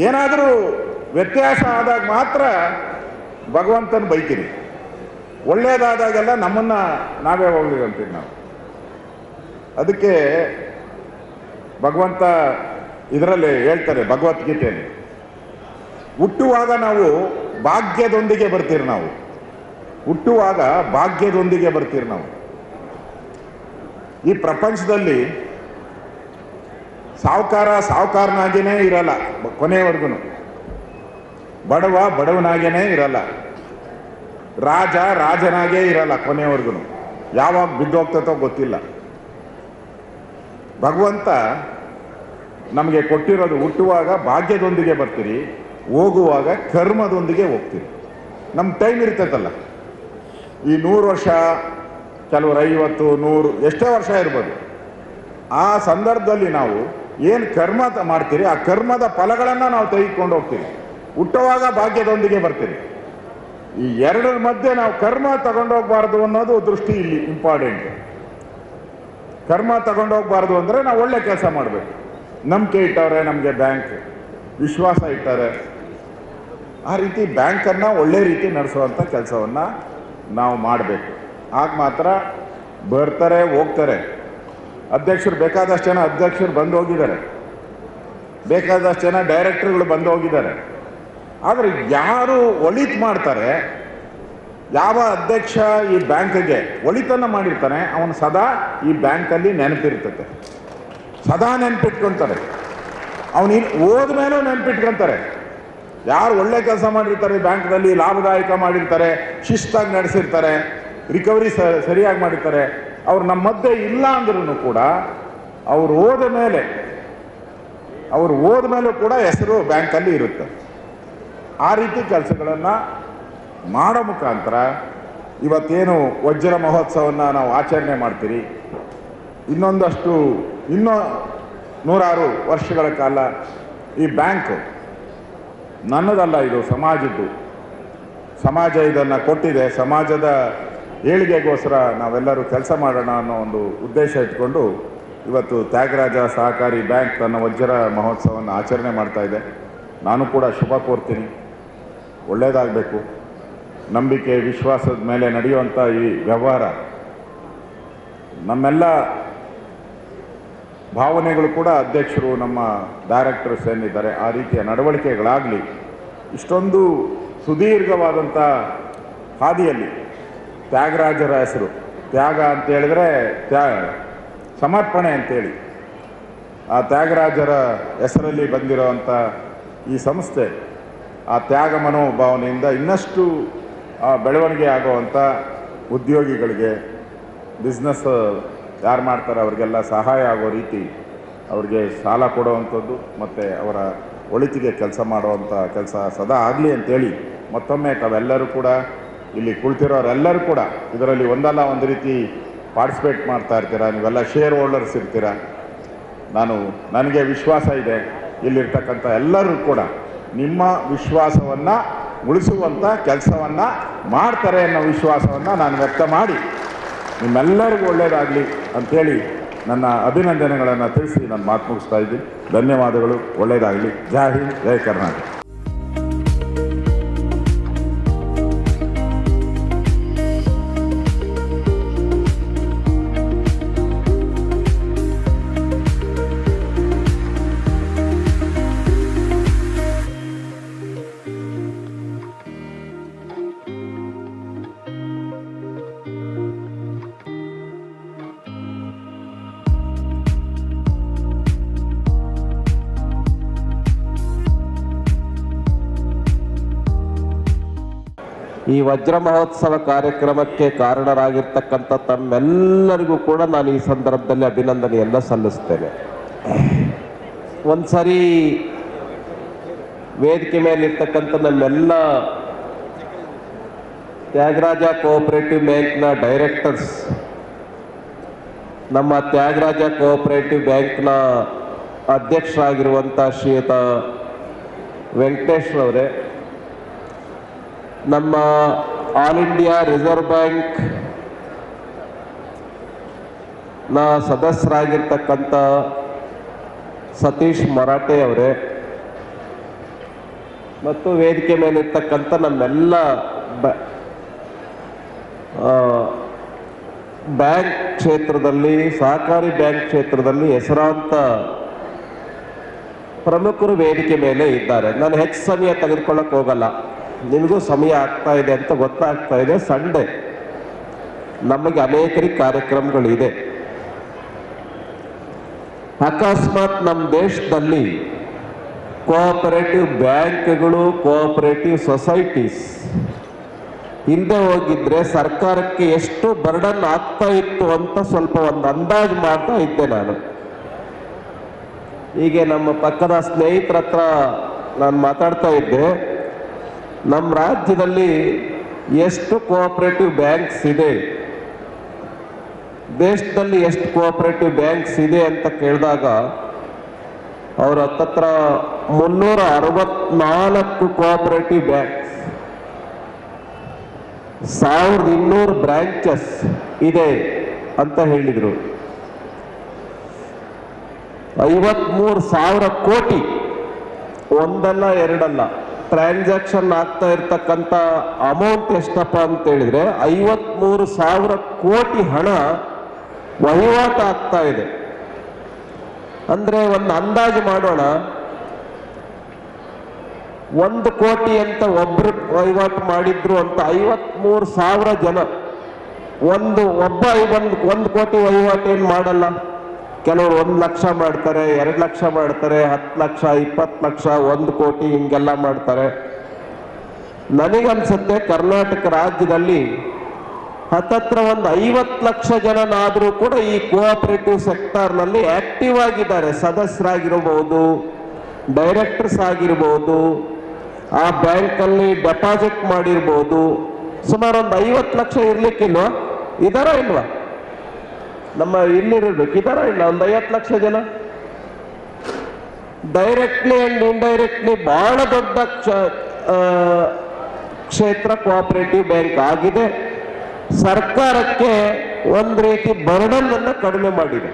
ಏನಾದರೂ ವ್ಯತ್ಯಾಸ ಆದಾಗ ಮಾತ್ರ ಭಗವಂತನ ಬೈತೀರಿ. ಒಳ್ಳೇದಾದಾಗೆಲ್ಲ ನಮ್ಮನ್ನು ನಾವೇ ಹೋಗ್ಲಿಕ್ಕಂತೀವಿ ನಾವು. ಅದಕ್ಕೆ ಭಗವಂತ ಇದರಲ್ಲಿ ಹೇಳ್ತಾರೆ ಭಗವದ್ಗೀತೆಯಲ್ಲಿ, ಹುಟ್ಟುವಾಗ ನಾವು ಭಾಗ್ಯದೊಂದಿಗೆ ಬರ್ತೀರಿ. ನಾವು ಹುಟ್ಟುವಾಗ ಭಾಗ್ಯದೊಂದಿಗೆ ಬರ್ತೀರಿ. ನಾವು ಈ ಪ್ರಪಂಚದಲ್ಲಿ ಸಾವುಕಾರನಾಗಿಯೇ ಇರಲ್ಲ ಕೊನೆಯವರೆಗೂ, ಬಡವನಾಗೇನೇ ಇರಲ್ಲ, ರಾಜನಾಗೇ ಇರಲ್ಲ ಕೊನೆಯವರೆಗೂ. ಯಾವಾಗ ಬಿದ್ದೋಗ್ತತೋ ಗೊತ್ತಿಲ್ಲ. ಭಗವಂತ ನಮಗೆ ಕೊಟ್ಟಿರೋದು, ಹುಟ್ಟುವಾಗ ಭಾಗ್ಯದೊಂದಿಗೆ ಬರ್ತೀರಿ, ಹೋಗುವಾಗ ಕರ್ಮದೊಂದಿಗೆ ಹೋಗ್ತೀರಿ. ನಮ್ಮ ಟೈಮ್ ಇರ್ತೈತಲ್ಲ, ಈ 100 ವರ್ಷ, ಕೆಲವರು 50, 100 ಎಷ್ಟೇ ವರ್ಷ ಇರ್ಬೋದು. ಆ ಸಂದರ್ಭದಲ್ಲಿ ನಾವು ಏನು ಕರ್ಮ ಮಾಡ್ತೀರಿ, ಆ ಕರ್ಮದ ಫಲಗಳನ್ನು ನಾವು ತೆಗೆದುಕೊಂಡು ಹೋಗ್ತೀವಿ. ಹುಟ್ಟುವಾಗ ಭಾಗ್ಯದೊಂದಿಗೆ ಬರ್ತೀರಿ. ಈ ಎರಡರ ಮಧ್ಯೆ ನಾವು ಕರ್ಮ ತಗೊಂಡೋಗ್ಬಾರ್ದು ಅನ್ನೋದು ದೃಷ್ಟಿ ಇಲ್ಲಿ ಇಂಪಾರ್ಟೆಂಟ್. ಕರ್ಮ ತಗೊಂಡೋಗ್ಬಾರ್ದು ಅಂದರೆ ನಾವು ಒಳ್ಳೆ ಕೆಲಸ ಮಾಡಬೇಕು. ನಂಬಿಕೆ ಇಟ್ಟವ್ರೆ ನಮಗೆ ಬ್ಯಾಂಕ್, ವಿಶ್ವಾಸ ಇಟ್ಟಾರೆ, ಆ ರೀತಿ ಬ್ಯಾಂಕನ್ನು ಒಳ್ಳೆ ರೀತಿ ನಡೆಸುವಂಥ ಕೆಲಸವನ್ನು ನಾವು ಮಾಡಬೇಕು. ಆಗ ಮಾತ್ರ ಬರ್ತಾರೆ, ಹೋಗ್ತಾರೆ. ಅಧ್ಯಕ್ಷರು ಬೇಕಾದಷ್ಟು ಜನ ಅಧ್ಯಕ್ಷರು ಬಂದು ಹೋಗಿದ್ದಾರೆ, ಬೇಕಾದಷ್ಟು ಜನ ಡೈರೆಕ್ಟರ್ಗಳು ಬಂದು ಹೋಗಿದ್ದಾರೆ. ಆದರೆ ಯಾರು ಒಳಿತು ಮಾಡ್ತಾರೆ, ಯಾವ ಅಧ್ಯಕ್ಷ ಈ ಬ್ಯಾಂಕ್ಗೆ ಒಳಿತನ್ನು ಮಾಡಿರ್ತಾನೆ, ಅವನು ಸದಾ ಈ ಬ್ಯಾಂಕಲ್ಲಿ ನೆನಪಿರ್ತದೆ, ಸದಾ ನೆನಪಿಟ್ಕೊಳ್ತಾರೆ. ಅವನು ಹೋದ್ಮೇಲೂ ನೆನಪಿಟ್ಕೊಳ್ತಾರೆ. ಯಾರು ಒಳ್ಳೆ ಕೆಲಸ ಮಾಡಿರ್ತಾರೆ, ಬ್ಯಾಂಕ್ನಲ್ಲಿ ಲಾಭದಾಯಕ ಮಾಡಿರ್ತಾರೆ, ಶಿಸ್ತಾಗಿ ನಡೆಸಿರ್ತಾರೆ, ರಿಕವರಿ ಸರಿಯಾಗಿ ಮಾಡಿರ್ತಾರೆ, ಅವ್ರು ನಮ್ಮ ಮಧ್ಯೆ ಇಲ್ಲ ಅಂದ್ರೂ ಕೂಡ ಅವ್ರು ಹೋದ ಮೇಲೆ ಕೂಡ ಹೆಸರು ಬ್ಯಾಂಕಲ್ಲಿ ಇರುತ್ತೆ. ಆ ರೀತಿ ಕೆಲಸಗಳನ್ನು ಮಾಡೋ ಮುಖಾಂತರ ಇವತ್ತೇನು ವಜ್ರ ಮಹೋತ್ಸವವನ್ನು ನಾವು ಆಚರಣೆ ಮಾಡ್ತೀರಿ, ಇನ್ನೂ 106 ವರ್ಷಗಳ ಕಾಲ ಈ ಬ್ಯಾಂಕ್ ನನ್ನದಲ್ಲ, ಇದು ಸಮಾಜದ್ದು. ಸಮಾಜ ಇದನ್ನು ಕೊಟ್ಟಿದೆ. ಸಮಾಜದ ಏಳಿಗೆಗೋಸ್ಕರ ನಾವೆಲ್ಲರೂ ಕೆಲಸ ಮಾಡೋಣ ಅನ್ನೋ ಒಂದು ಉದ್ದೇಶ ಇಟ್ಕೊಂಡು ಇವತ್ತು ತ್ಯಾಗರಾಜ ಸಹಕಾರಿ ಬ್ಯಾಂಕ್ ತನ್ನ ವಜ್ರ ಮಹೋತ್ಸವವನ್ನು ಆಚರಣೆ ಮಾಡ್ತಾ ಇದೆ. ನಾನು ಕೂಡ ಶುಭ ಕೋರ್ತೀನಿ. ಒಳ್ಳೆಯದಾಗಬೇಕು. ನಂಬಿಕೆ, ವಿಶ್ವಾಸದ ಮೇಲೆ ನಡೆಯುವಂಥ ಈ ವ್ಯವಹಾರ ನಮ್ಮೆಲ್ಲ ಭಾವನೆಗಳು ಕೂಡ ಅಧ್ಯಕ್ಷರು ನಮ್ಮ ಡೈರೆಕ್ಟರ್ಸ್ ಏನಿದ್ದಾರೆ ಆ ರೀತಿಯ ನಡವಳಿಕೆಗಳಾಗಲಿ ಇಷ್ಟೊಂದು ಸುದೀರ್ಘವಾದಂಥ ಹಾದಿಯಲ್ಲಿ ತ್ಯಾಗರಾಜರ ಹೆಸರು ತ್ಯಾಗ ಅಂತ ಹೇಳಿದ್ರೆ ಸಮರ್ಪಣೆ ಅಂತೇಳಿ ಆ ತ್ಯಾಗರಾಜರ ಹೆಸರಲ್ಲಿ ಬಂದಿರೋವಂಥ ಈ ಸಂಸ್ಥೆ ಆ ತ್ಯಾಗ ಮನೋಭಾವನೆಯಿಂದ ಇನ್ನಷ್ಟು ಬೆಳವಣಿಗೆ ಆಗುವಂಥ ಉದ್ಯೋಗಿಗಳಿಗೆ ಬಿಸ್ನೆಸ್ ಯಾರು ಮಾಡ್ತಾರೆ ಅವರಿಗೆಲ್ಲ ಸಹಾಯ ಆಗೋ ರೀತಿ ಅವ್ರಿಗೆ ಸಾಲ ಕೊಡುವಂಥದ್ದು ಮತ್ತು ಅವರ ಒಳಿತಿಗೆ ಕೆಲಸ ಮಾಡುವಂಥ ಕೆಲಸ ಸದಾ ಆಗಲಿ ಅಂತೇಳಿ ಮತ್ತೊಮ್ಮೆ ತಾವೆಲ್ಲರೂ ಕೂಡ ಇಲ್ಲಿ ಕುಳಿತಿರೋರೆಲ್ಲರೂ ಕೂಡ ಇದರಲ್ಲಿ ಒಂದಲ್ಲ ಒಂದು ರೀತಿ ಪಾರ್ಟಿಸಿಪೇಟ್ ಮಾಡ್ತಾ ಇರ್ತೀರ, ನೀವೆಲ್ಲ ಶೇರ್ ಹೋಲ್ಡರ್ಸ್ ಇರ್ತೀರ. ನನಗೆ ವಿಶ್ವಾಸ ಇದೆ ಇಲ್ಲಿರ್ತಕ್ಕಂಥ ಎಲ್ಲರೂ ಕೂಡ ನಿಮ್ಮ ವಿಶ್ವಾಸವನ್ನು ಉಳಿಸುವಂಥ ಕೆಲಸವನ್ನು ಮಾಡ್ತಾರೆ ಅನ್ನೋ ವಿಶ್ವಾಸವನ್ನು ನಾನು ವ್ಯಕ್ತ ಮಾಡಿ ನಿಮ್ಮೆಲ್ಲರಿಗೂ ಒಳ್ಳೆಯದಾಗಲಿ ಅಂಥೇಳಿ ನನ್ನ ಅಭಿನಂದನೆಗಳನ್ನು ತಿಳಿಸಿ ನಾನು ಮಾತು ಮುಗಿಸ್ತಾ ಇದ್ದೀನಿ. ಧನ್ಯವಾದಗಳು, ಒಳ್ಳೆಯದಾಗಲಿ. ಜೈ ಹಿಂದ್, ಜೈ ಕರ್ನಾಟಕ. ಈ ವಜ್ರ ಮಹೋತ್ಸವ ಕಾರ್ಯಕ್ರಮಕ್ಕೆ ಕಾರಣರಾಗಿರ್ತಕ್ಕಂಥ ತಮ್ಮೆಲ್ಲರಿಗೂ ಕೂಡ ನಾನು ಈ ಸಂದರ್ಭದಲ್ಲಿ ಅಭಿನಂದನೆಯನ್ನು ಸಲ್ಲಿಸ್ತೇನೆ. ಒಂದ್ಸರಿ ವೇದಿಕೆ ಮೇಲಿರ್ತಕ್ಕಂಥ ನಮ್ಮೆಲ್ಲ ತ್ಯಾಗರಾಜ ಕೋಆಪರೇಟಿವ್ ಬ್ಯಾಂಕ್ನ ಡೈರೆಕ್ಟರ್ಸ್, ನಮ್ಮ ತ್ಯಾಗರಾಜ ಕೋಆಪರೇಟಿವ್ ಬ್ಯಾಂಕ್ನ ಅಧ್ಯಕ್ಷರಾಗಿರುವಂಥ ಶ್ರೀಯುತ ವೆಂಕಟೇಶ್ವರವರೇ, ನಮ್ಮ ಆಲ್ ಇಂಡಿಯಾ ರಿಸರ್ವ್ ಬ್ಯಾಂಕ್ ನ ಸದಸ್ಯರಾಗಿರ್ತಕ್ಕಂಥ ಸತೀಶ್ ಮರಾಠೆ ಅವರೇ, ಮತ್ತು ವೇದಿಕೆ ಮೇಲಿರ್ತಕ್ಕಂಥ ನಮ್ಮೆಲ್ಲ ಬ್ಯಾಂಕ್ ಕ್ಷೇತ್ರದಲ್ಲಿ, ಸಹಕಾರಿ ಬ್ಯಾಂಕ್ ಕ್ಷೇತ್ರದಲ್ಲಿ ಹೆಸರಾಂತ ಪ್ರಮುಖರು ವೇದಿಕೆ ಮೇಲೆ ಇದ್ದಾರೆ. ನಾನು ಹೆಚ್ಚು ಸಮಯ ತೆಗೆದುಕೊಳ್ಳಕ್ಕೆ ಹೋಗಲ್ಲ, ನಿಮಗೂ ಸಮಯ ಆಗ್ತಾ ಇದೆ ಅಂತ ಗೊತ್ತಾಗ್ತಾ ಇದೆ. ಸಂಡೇ ನಮಗೆ ಅನೇಕರಿಗೆ ಕಾರ್ಯಕ್ರಮಗಳಿದೆ. ಅಕಸ್ಮಾತ್ ನಮ್ಮ ದೇಶದಲ್ಲಿ ಕೋಆಪರೇಟಿವ್ ಬ್ಯಾಂಕ್ಗಳು, ಕೋಆಪರೇಟಿವ್ ಸೊಸೈಟೀಸ್ ಹಿಂದೆ ಹೋಗಿದ್ರೆ ಸರ್ಕಾರಕ್ಕೆ ಎಷ್ಟು ಬರ್ಡನ್ ಆಗ್ತಾ ಇತ್ತು ಅಂತ ಸ್ವಲ್ಪ ಒಂದು ಅಂದಾಜು ಮಾಡ್ತಾ ಇದ್ದೆ ನಾನು. ಹೀಗೆ ನಮ್ಮ ಪಕ್ಕದ ಸ್ನೇಹಿತರ ಹತ್ರ ನಾನು ಮಾತಾಡ್ತಾ ಇದ್ದೆ, ನಮ್ಮ ರಾಜ್ಯದಲ್ಲಿ ಎಷ್ಟು ಕೋಆಪರೇಟಿವ್ ಬ್ಯಾಂಕ್ಸ್ ಇದೆ, ದೇಶದಲ್ಲಿ ಎಷ್ಟು ಕೋಆಪರೇಟಿವ್ ಬ್ಯಾಂಕ್ಸ್ ಇದೆ ಅಂತ ಕೇಳಿದಾಗ ಅವ್ರ ಹತ್ತತ್ರ 364 ಕೋಆಪರೇಟಿವ್ ಬ್ಯಾಂಕ್ಸ್, 1200 ಬ್ರಾಂಚಸ್ ಇದೆ ಅಂತ ಹೇಳಿದರು. 53,000 ಕೋಟಿ, ಒಂದಲ್ಲ ಎರಡಲ್ಲ, ಟ್ರಾನ್ಸಾಕ್ಷನ್ ಆಗ್ತಾ ಇರ್ತಕ್ಕಂಥ ಅಮೌಂಟ್ ಎಷ್ಟಪ್ಪ ಅಂತ ಹೇಳಿದ್ರೆ 53,000 ಕೋಟಿ ಹಣ ವಹಿವಾಟು ಆಗ್ತಾ ಇದೆ. ಅಂದ್ರೆ ಒಂದು ಅಂದಾಜು ಮಾಡೋಣ, 1 ಕೋಟಿ ಅಂತ ಒಬ್ರು ವಹಿವಾಟು ಮಾಡಿದ್ರು ಅಂತ 53,000 ಜನ ಒಬ್ಬ 1 ಕೋಟಿ ವಹಿವಾಟು ಏನು ಮಾಡಲ್ಲ. ಕೆಲವರು 1 ಲಕ್ಷ ಮಾಡ್ತಾರೆ, 2 ಲಕ್ಷ ಮಾಡ್ತಾರೆ, 10 ಲಕ್ಷ, 20 ಲಕ್ಷ, 1 ಕೋಟಿ ಹಿಂಗೆಲ್ಲ ಮಾಡ್ತಾರೆ. ನನಗನ್ಸುತ್ತೆ ಕರ್ನಾಟಕ ರಾಜ್ಯದಲ್ಲಿ ಹತ್ತತ್ರ ಒಂದು 50 ಲಕ್ಷ ಜನನಾದರೂ ಕೂಡ ಈ ಕೋಆಪರೇಟಿವ್ ಸೆಕ್ಟರ್ನಲ್ಲಿ ಆಕ್ಟಿವ್ ಆಗಿದ್ದಾರೆ. ಸದಸ್ಯರಾಗಿರಬಹುದು, ಡೈರೆಕ್ಟರ್ಸ್ ಆಗಿರ್ಬೋದು, ಆ ಬ್ಯಾಂಕಲ್ಲಿ ಡೆಪಾಸಿಟ್ ಮಾಡಿರ್ಬೋದು. ಸುಮಾರು ಒಂದು 50 ಲಕ್ಷ ಇರ್ಲಿಕ್ಕಿಲ್ವಾ? ಇದಾರ ಇಲ್ವಾ? ನಮ್ಮ ಇಲ್ಲಿರ್ಬೇಕು, ಇದಾರ ಇಲ್ಲ? ಒಂದು 50 ಲಕ್ಷ ಜನ ಡೈರೆಕ್ಟ್ಲಿ ಅಂಡ್ ಇಂಡೈರೆಕ್ಟ್ಲಿ ಬಹಳ ದೊಡ್ಡ ಕ್ಷೇತ್ರ ಕೋಆಪರೇಟಿವ್ ಬ್ಯಾಂಕ್ ಆಗಿದೆ. ಸರ್ಕಾರಕ್ಕೆ ಒಂದು ರೀತಿ ಬರ್ಡನ್ ಅನ್ನ ಕಡಿಮೆ ಮಾಡಿದೆ.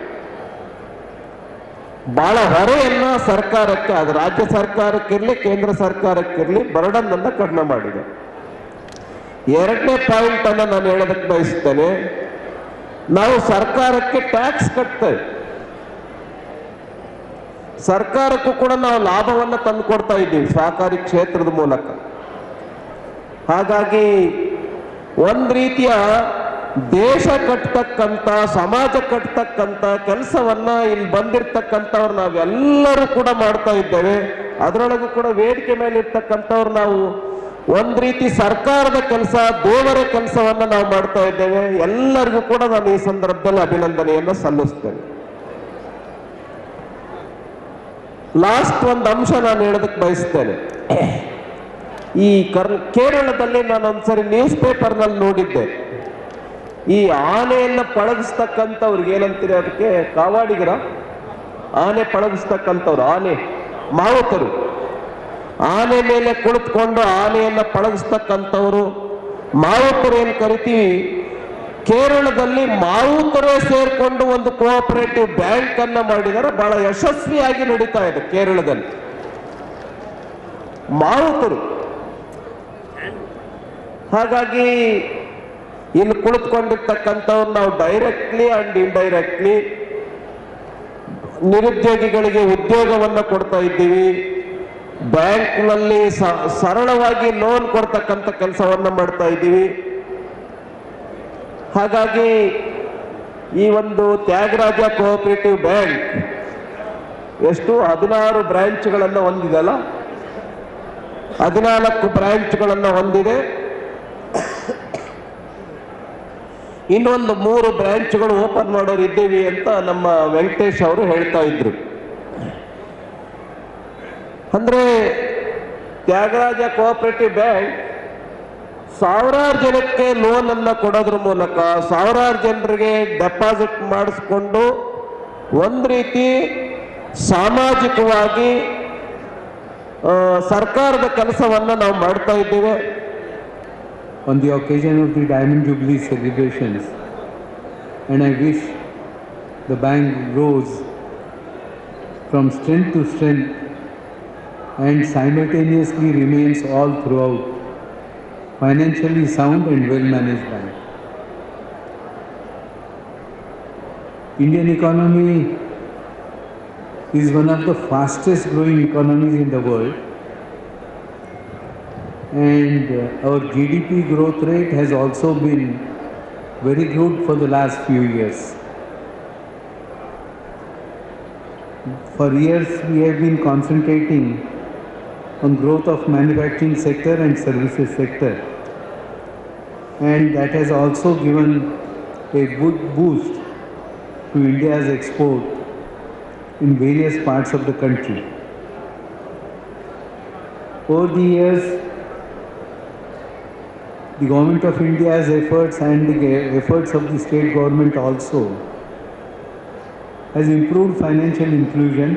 ಬಹಳ ಹೊರೆಯನ್ನ ಸರ್ಕಾರಕ್ಕೆ, ಅದು ರಾಜ್ಯ ಸರ್ಕಾರಕ್ಕಿರ್ಲಿ ಕೇಂದ್ರ ಸರ್ಕಾರಕ್ಕಿರ್ಲಿ, ಬರ್ಡನ್ ಅನ್ನ ಕಡಿಮೆ ಮಾಡಿದೆ. ಎರಡನೇ ಪಾಯಿಂಟ್ ಅನ್ನ ನಾನು ಹೇಳೋದಕ್ಕೆ ಬಯಸ್ತೇನೆ, ನಾವು ಸರ್ಕಾರಕ್ಕೆ ಟ್ಯಾಕ್ಸ್ ಕಟ್ತೇವೆ. ಸರ್ಕಾರಕ್ಕೂ ಕೂಡ ನಾವು ಲಾಭವನ್ನು ತಂದು ಕೊಡ್ತಾ ಇದ್ದೀವಿ ಸಹಕಾರಿ ಕ್ಷೇತ್ರದ ಮೂಲಕ. ಹಾಗಾಗಿ ಒಂದು ರೀತಿಯ ದೇಶ ಕಟ್ಟತಕ್ಕಂಥ, ಸಮಾಜ ಕಟ್ಟತಕ್ಕಂಥ ಕೆಲಸವನ್ನ ಇಲ್ಲಿ ಬಂದಿರ್ತಕ್ಕಂಥವ್ರು ನಾವೆಲ್ಲರೂ ಕೂಡ ಮಾಡ್ತಾ ಇದ್ದೇವೆ. ಅದರೊಳಗೂ ಕೂಡ ವೇದಿಕೆ ಮೇಲೆ ಇರ್ತಕ್ಕಂಥವ್ರು ನಾವು ಒಂದು ರೀತಿ ಸರ್ಕಾರದ ಕೆಲಸ, ದೇವರ ಕೆಲಸವನ್ನ ನಾವು ಮಾಡ್ತಾ ಇದ್ದೇವೆ. ಎಲ್ಲರಿಗೂ ಕೂಡ ನಾನು ಈ ಸಂದರ್ಭದಲ್ಲಿ ಅಭಿನಂದನೆಯನ್ನು ಸಲ್ಲಿಸ್ತೇನೆ. ಲಾಸ್ಟ್ ಒಂದು ಅಂಶ ನಾನು ಹೇಳೋದಕ್ಕೆ ಬಯಸ್ತೇನೆ. ಈ ಕೇರಳದಲ್ಲಿ ನಾನು ಒಂದ್ಸರಿ ನ್ಯೂಸ್ ಪೇಪರ್ನಲ್ಲಿ ನೋಡಿದ್ದೆ. ಈ ಆನೆಯನ್ನು ಪಳಗಿಸ್ತಕ್ಕಂಥವ್ರಿಗೆ ಏನಂತೀರಿ, ಅದಕ್ಕೆ ಕಾವಾಡಿಗರ, ಆನೆ ಪಳಗಿಸ್ತಕ್ಕಂಥವ್ರು, ಆನೆ ಮಾವುತರು, ಆನೆ ಮೇಲೆ ಕುಳಿತುಕೊಂಡು ಆನೆಯನ್ನು ಪಳಗಿಸ್ತಕ್ಕಂಥವ್ರು ಮಾವುತರು ಏನು ಕರಿತೀವಿ. ಕೇರಳದಲ್ಲಿ ಮಾವುತರೇ ಸೇರ್ಕೊಂಡು ಒಂದು ಕೋಆಪರೇಟಿವ್ ಬ್ಯಾಂಕ್ ಅನ್ನ ಮಾಡಿದರೆ ಬಹಳ ಯಶಸ್ವಿಯಾಗಿ ನಡೀತಾ ಇದೆ ಕೇರಳದಲ್ಲಿ. ಮಾವುತರು ಹಾಗಾಗಿ ಇಲ್ಲಿ ಕುಳಿತುಕೊಂಡಿರ್ತಕ್ಕಂಥವ್ರು ನಾವು ಡೈರೆಕ್ಟ್ಲಿ ಅಂಡ್ ಇಂಡೈರೆಕ್ಟ್ಲಿ ನಿರುದ್ಯೋಗಿಗಳಿಗೆ ಉದ್ಯೋಗವನ್ನು ಕೊಡ್ತಾ ಇದ್ದೀವಿ. ಬ್ಯಾಂಕ್ನಲ್ಲಿ ಸರಳವಾಗಿ ಲೋನ್ ಕೊಡ್ತಕ್ಕಂಥ ಕೆಲಸವನ್ನು ಮಾಡ್ತಾ ಇದ್ದೀವಿ. ಹಾಗಾಗಿ ಈ ಒಂದು ತ್ಯಾಗರಾಜ ಕೋಆಪರೇಟಿವ್ ಬ್ಯಾಂಕ್ ಎಷ್ಟು 16 ಬ್ರಾಂಚ್ಗಳನ್ನು ಹೊಂದಿದೆಲ್ಲ, 14 ಬ್ರಾಂಚ್ಗಳನ್ನು ಹೊಂದಿದೆ. ಇನ್ನೊಂದು 3 ಬ್ರಾಂಚ್ಗಳು ಓಪನ್ ಮಾಡೋರು ಇದ್ದೀವಿ ಅಂತ ನಮ್ಮ ವೆಂಕಟೇಶ್ ಅವರು ಹೇಳ್ತಾ ಇದ್ರು. ಅಂದ್ರೆ ತ್ಯಾಗರಾಜ ಕೋಆಪರೇಟಿವ್ ಬ್ಯಾಂಕ್ ಸಾವಿರಾರು ಜನಕ್ಕೆ ಲೋನ್ ಅನ್ನ ಕೊಡೋದ್ರ ಮೂಲಕ, ಸಾವಿರಾರು ಜನರಿಗೆ ಡೆಪಾಸಿಟ್ ಮಾಡಿಸ್ಕೊಂಡು ಒಂದು ರೀತಿ ಸಾಮಾಜಿಕವಾಗಿ ಸರ್ಕಾರದ ಕೆಲಸವನ್ನ ನಾವು ಮಾಡ್ತಾ ಇದ್ದೇವೆ. On the occasion of the Diamond Jubilee celebrations, and I wish the bank grows from strength to strength and simultaneously remains all throughout financially sound and well-managed bank. Indian economy is one of the fastest growing economies in the world, and our GDP growth rate has also been very good for the last few years. For years we have been concentrating on growth of manufacturing sector and services sector, and that has also given a good boost to India's export in various parts of the country. Over the years, the Government of India's efforts and the efforts of the state government also has improved financial inclusion,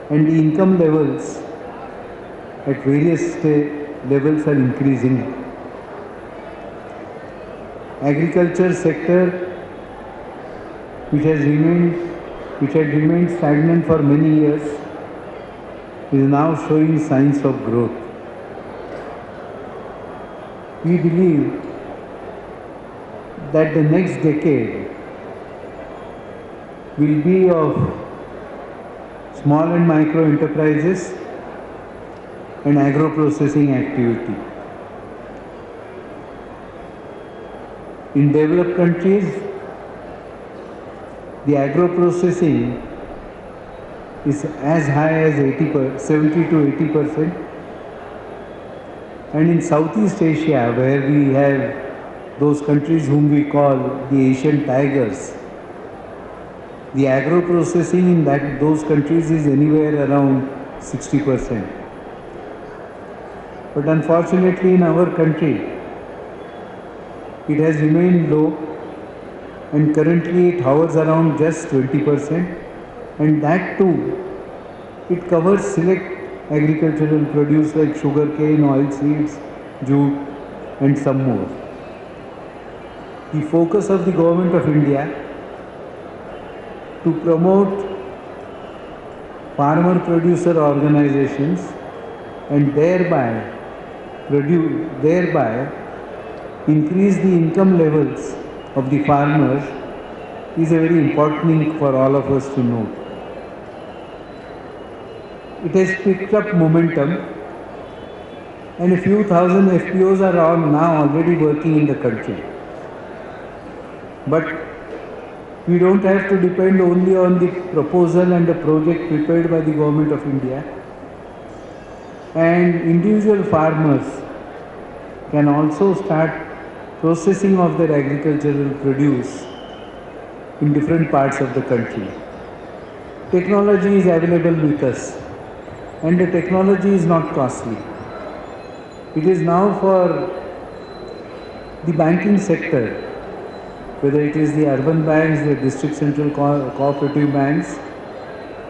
and the income levels at various levels are increasing. Agriculture sector, which had remained stagnant for many years, is now showing signs of growth. We believe that the next decade will be of small and micro enterprises and agro-processing activity. In developed countries, the agro-processing is as high as 70 to 80%. And in Southeast Asia, where we have those countries whom we call the Asian tigers, the agro-processing in those countries is anywhere around 60%. But unfortunately in our country, it has remained low, and currently it hovers around just 20%, and that too, it covers select agricultural produce like sugarcane, oilseeds, jute, and some more. The focus of the Government of India to promote farmer producer organizations and thereby increase the income levels of the farmers is a very important thing for all of us to know. it has picked up momentum, and a few thousand FPOs are on now already working in the country. But we don't have to depend only on the proposal and the project prepared by the Government of India. And individual farmers can also start processing of their agricultural produce in different parts of the country. Technology is available with us, and the technology is not costly. It is now for the banking sector, whether it is the urban banks, the district central cooperative banks,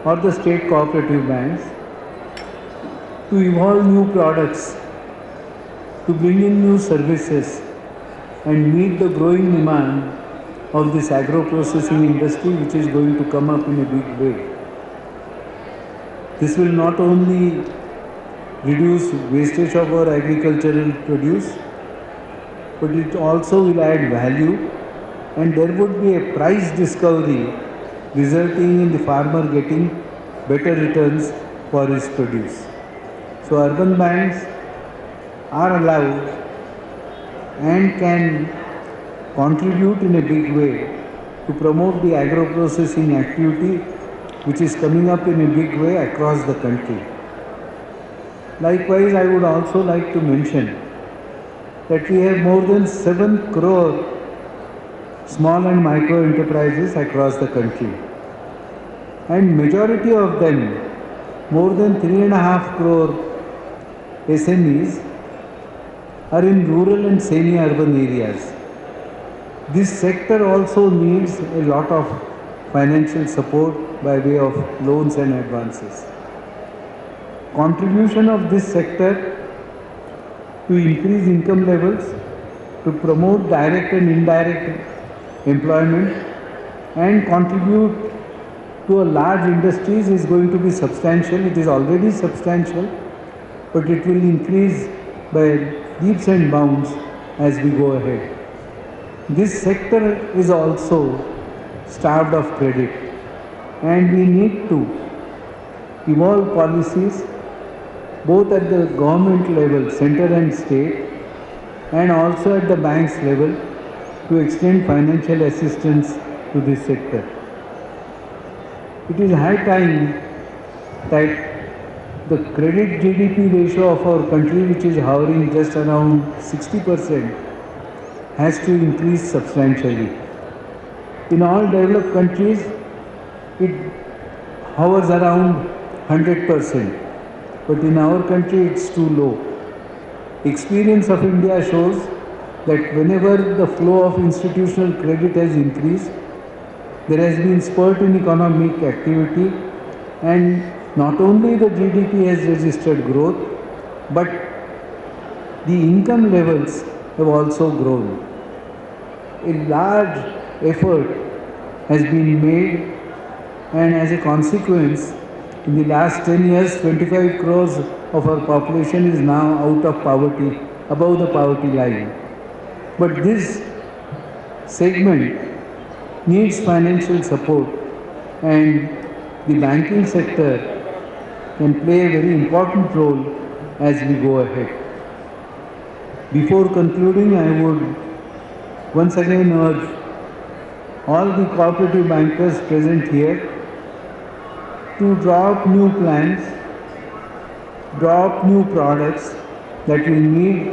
or the state cooperative banks, to evolve new products, to bring in new services and meet the growing demand of this agro-processing industry, which is going to come up in a big way. This will not only reduce wastage of our agricultural produce, but it also will add value, and there would be a price discovery resulting in the farmer getting better returns for his produce. So urban banks are allowed and can contribute in a big way to promote the agro-processing activity, which is coming up in a big way across the country. Likewise, I would also like to mention that we have more than 7 crore small and micro enterprises across the country, and majority of them, more than 3.5 crore SMEs, are in rural and semi-urban areas. This sector also needs a lot of financial support by way of loans and advances. Contribution of this sector to increase income levels, to promote direct and indirect employment, and contribute to a large industries is going to be substantial. It is already substantial, but it will increase by leaps and bounds as we go ahead. This sector is also starved of credit, and we need to evolve policies both at the government level, center and state, and also at the banks level to extend financial assistance to this sector. It is high time that the credit GDP ratio of our country, which is hovering just around 60%, has to increase substantially. In all developed countries, it hovers around 100%, but in our country it's too low. Experience of India shows that whenever the flow of institutional credit has increased, there has been spurt in economic activity, and not only the GDP has registered growth, but the income levels have also grown. A large effort has been made, and as a consequence, in the last 10 years, 25 crores of our population is now out of poverty, above the poverty line. But this segment needs financial support, and the banking sector can play a very important role as we go ahead. Before concluding, I would once again urge all the cooperative bankers present here to draw up new plans, draw up new products that will meet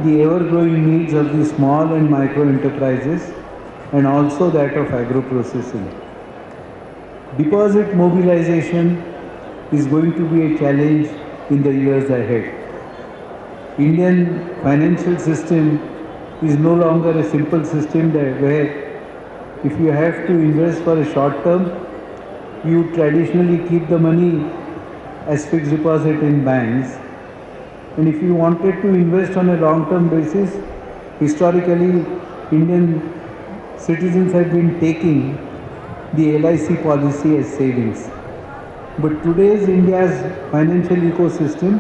the ever-growing needs of the small and micro enterprises, and also that of agro-processing. Deposit mobilization is going to be a challenge in the years ahead. Indian financial system is no longer a simple system where if you have to invest for a short term, you traditionally keep the money as fixed deposit in banks. And if you wanted to invest on a long-term basis, historically Indian citizens have been taking the LIC policy as savings. But today's India's financial ecosystem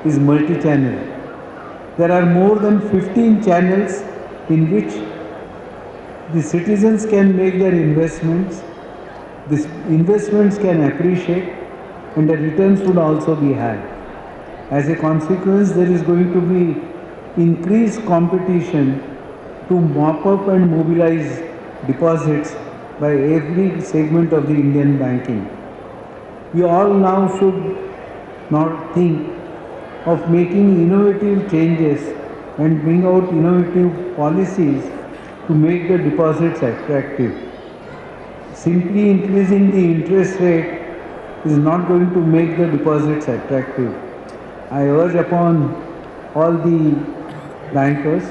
is multi-channel. There are more than 15 channels in which the citizens can make their investments. These investments can appreciate, and the returns would also be high. As a consequence, there is going to be increased competition to mop up and mobilize deposits by every segment of the Indian banking. We all now should not think of making innovative changes and bring out innovative policies to make the deposits attractive. Simply increasing the interest rate is not going to make the deposits attractive. I urge upon all the bankers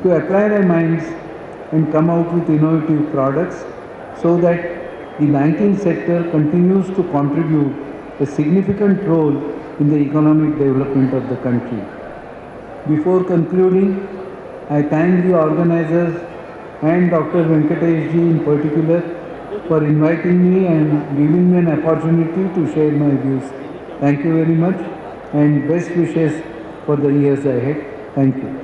to apply their minds and come out with innovative products so that the banking sector continues to contribute a significant role in the economic development of the country. Before concluding, I thank the organizers and Dr. Venkatesh ji in particular for inviting me and giving me an opportunity to share my views. Thank you very much and best wishes for the years ahead. Thank you.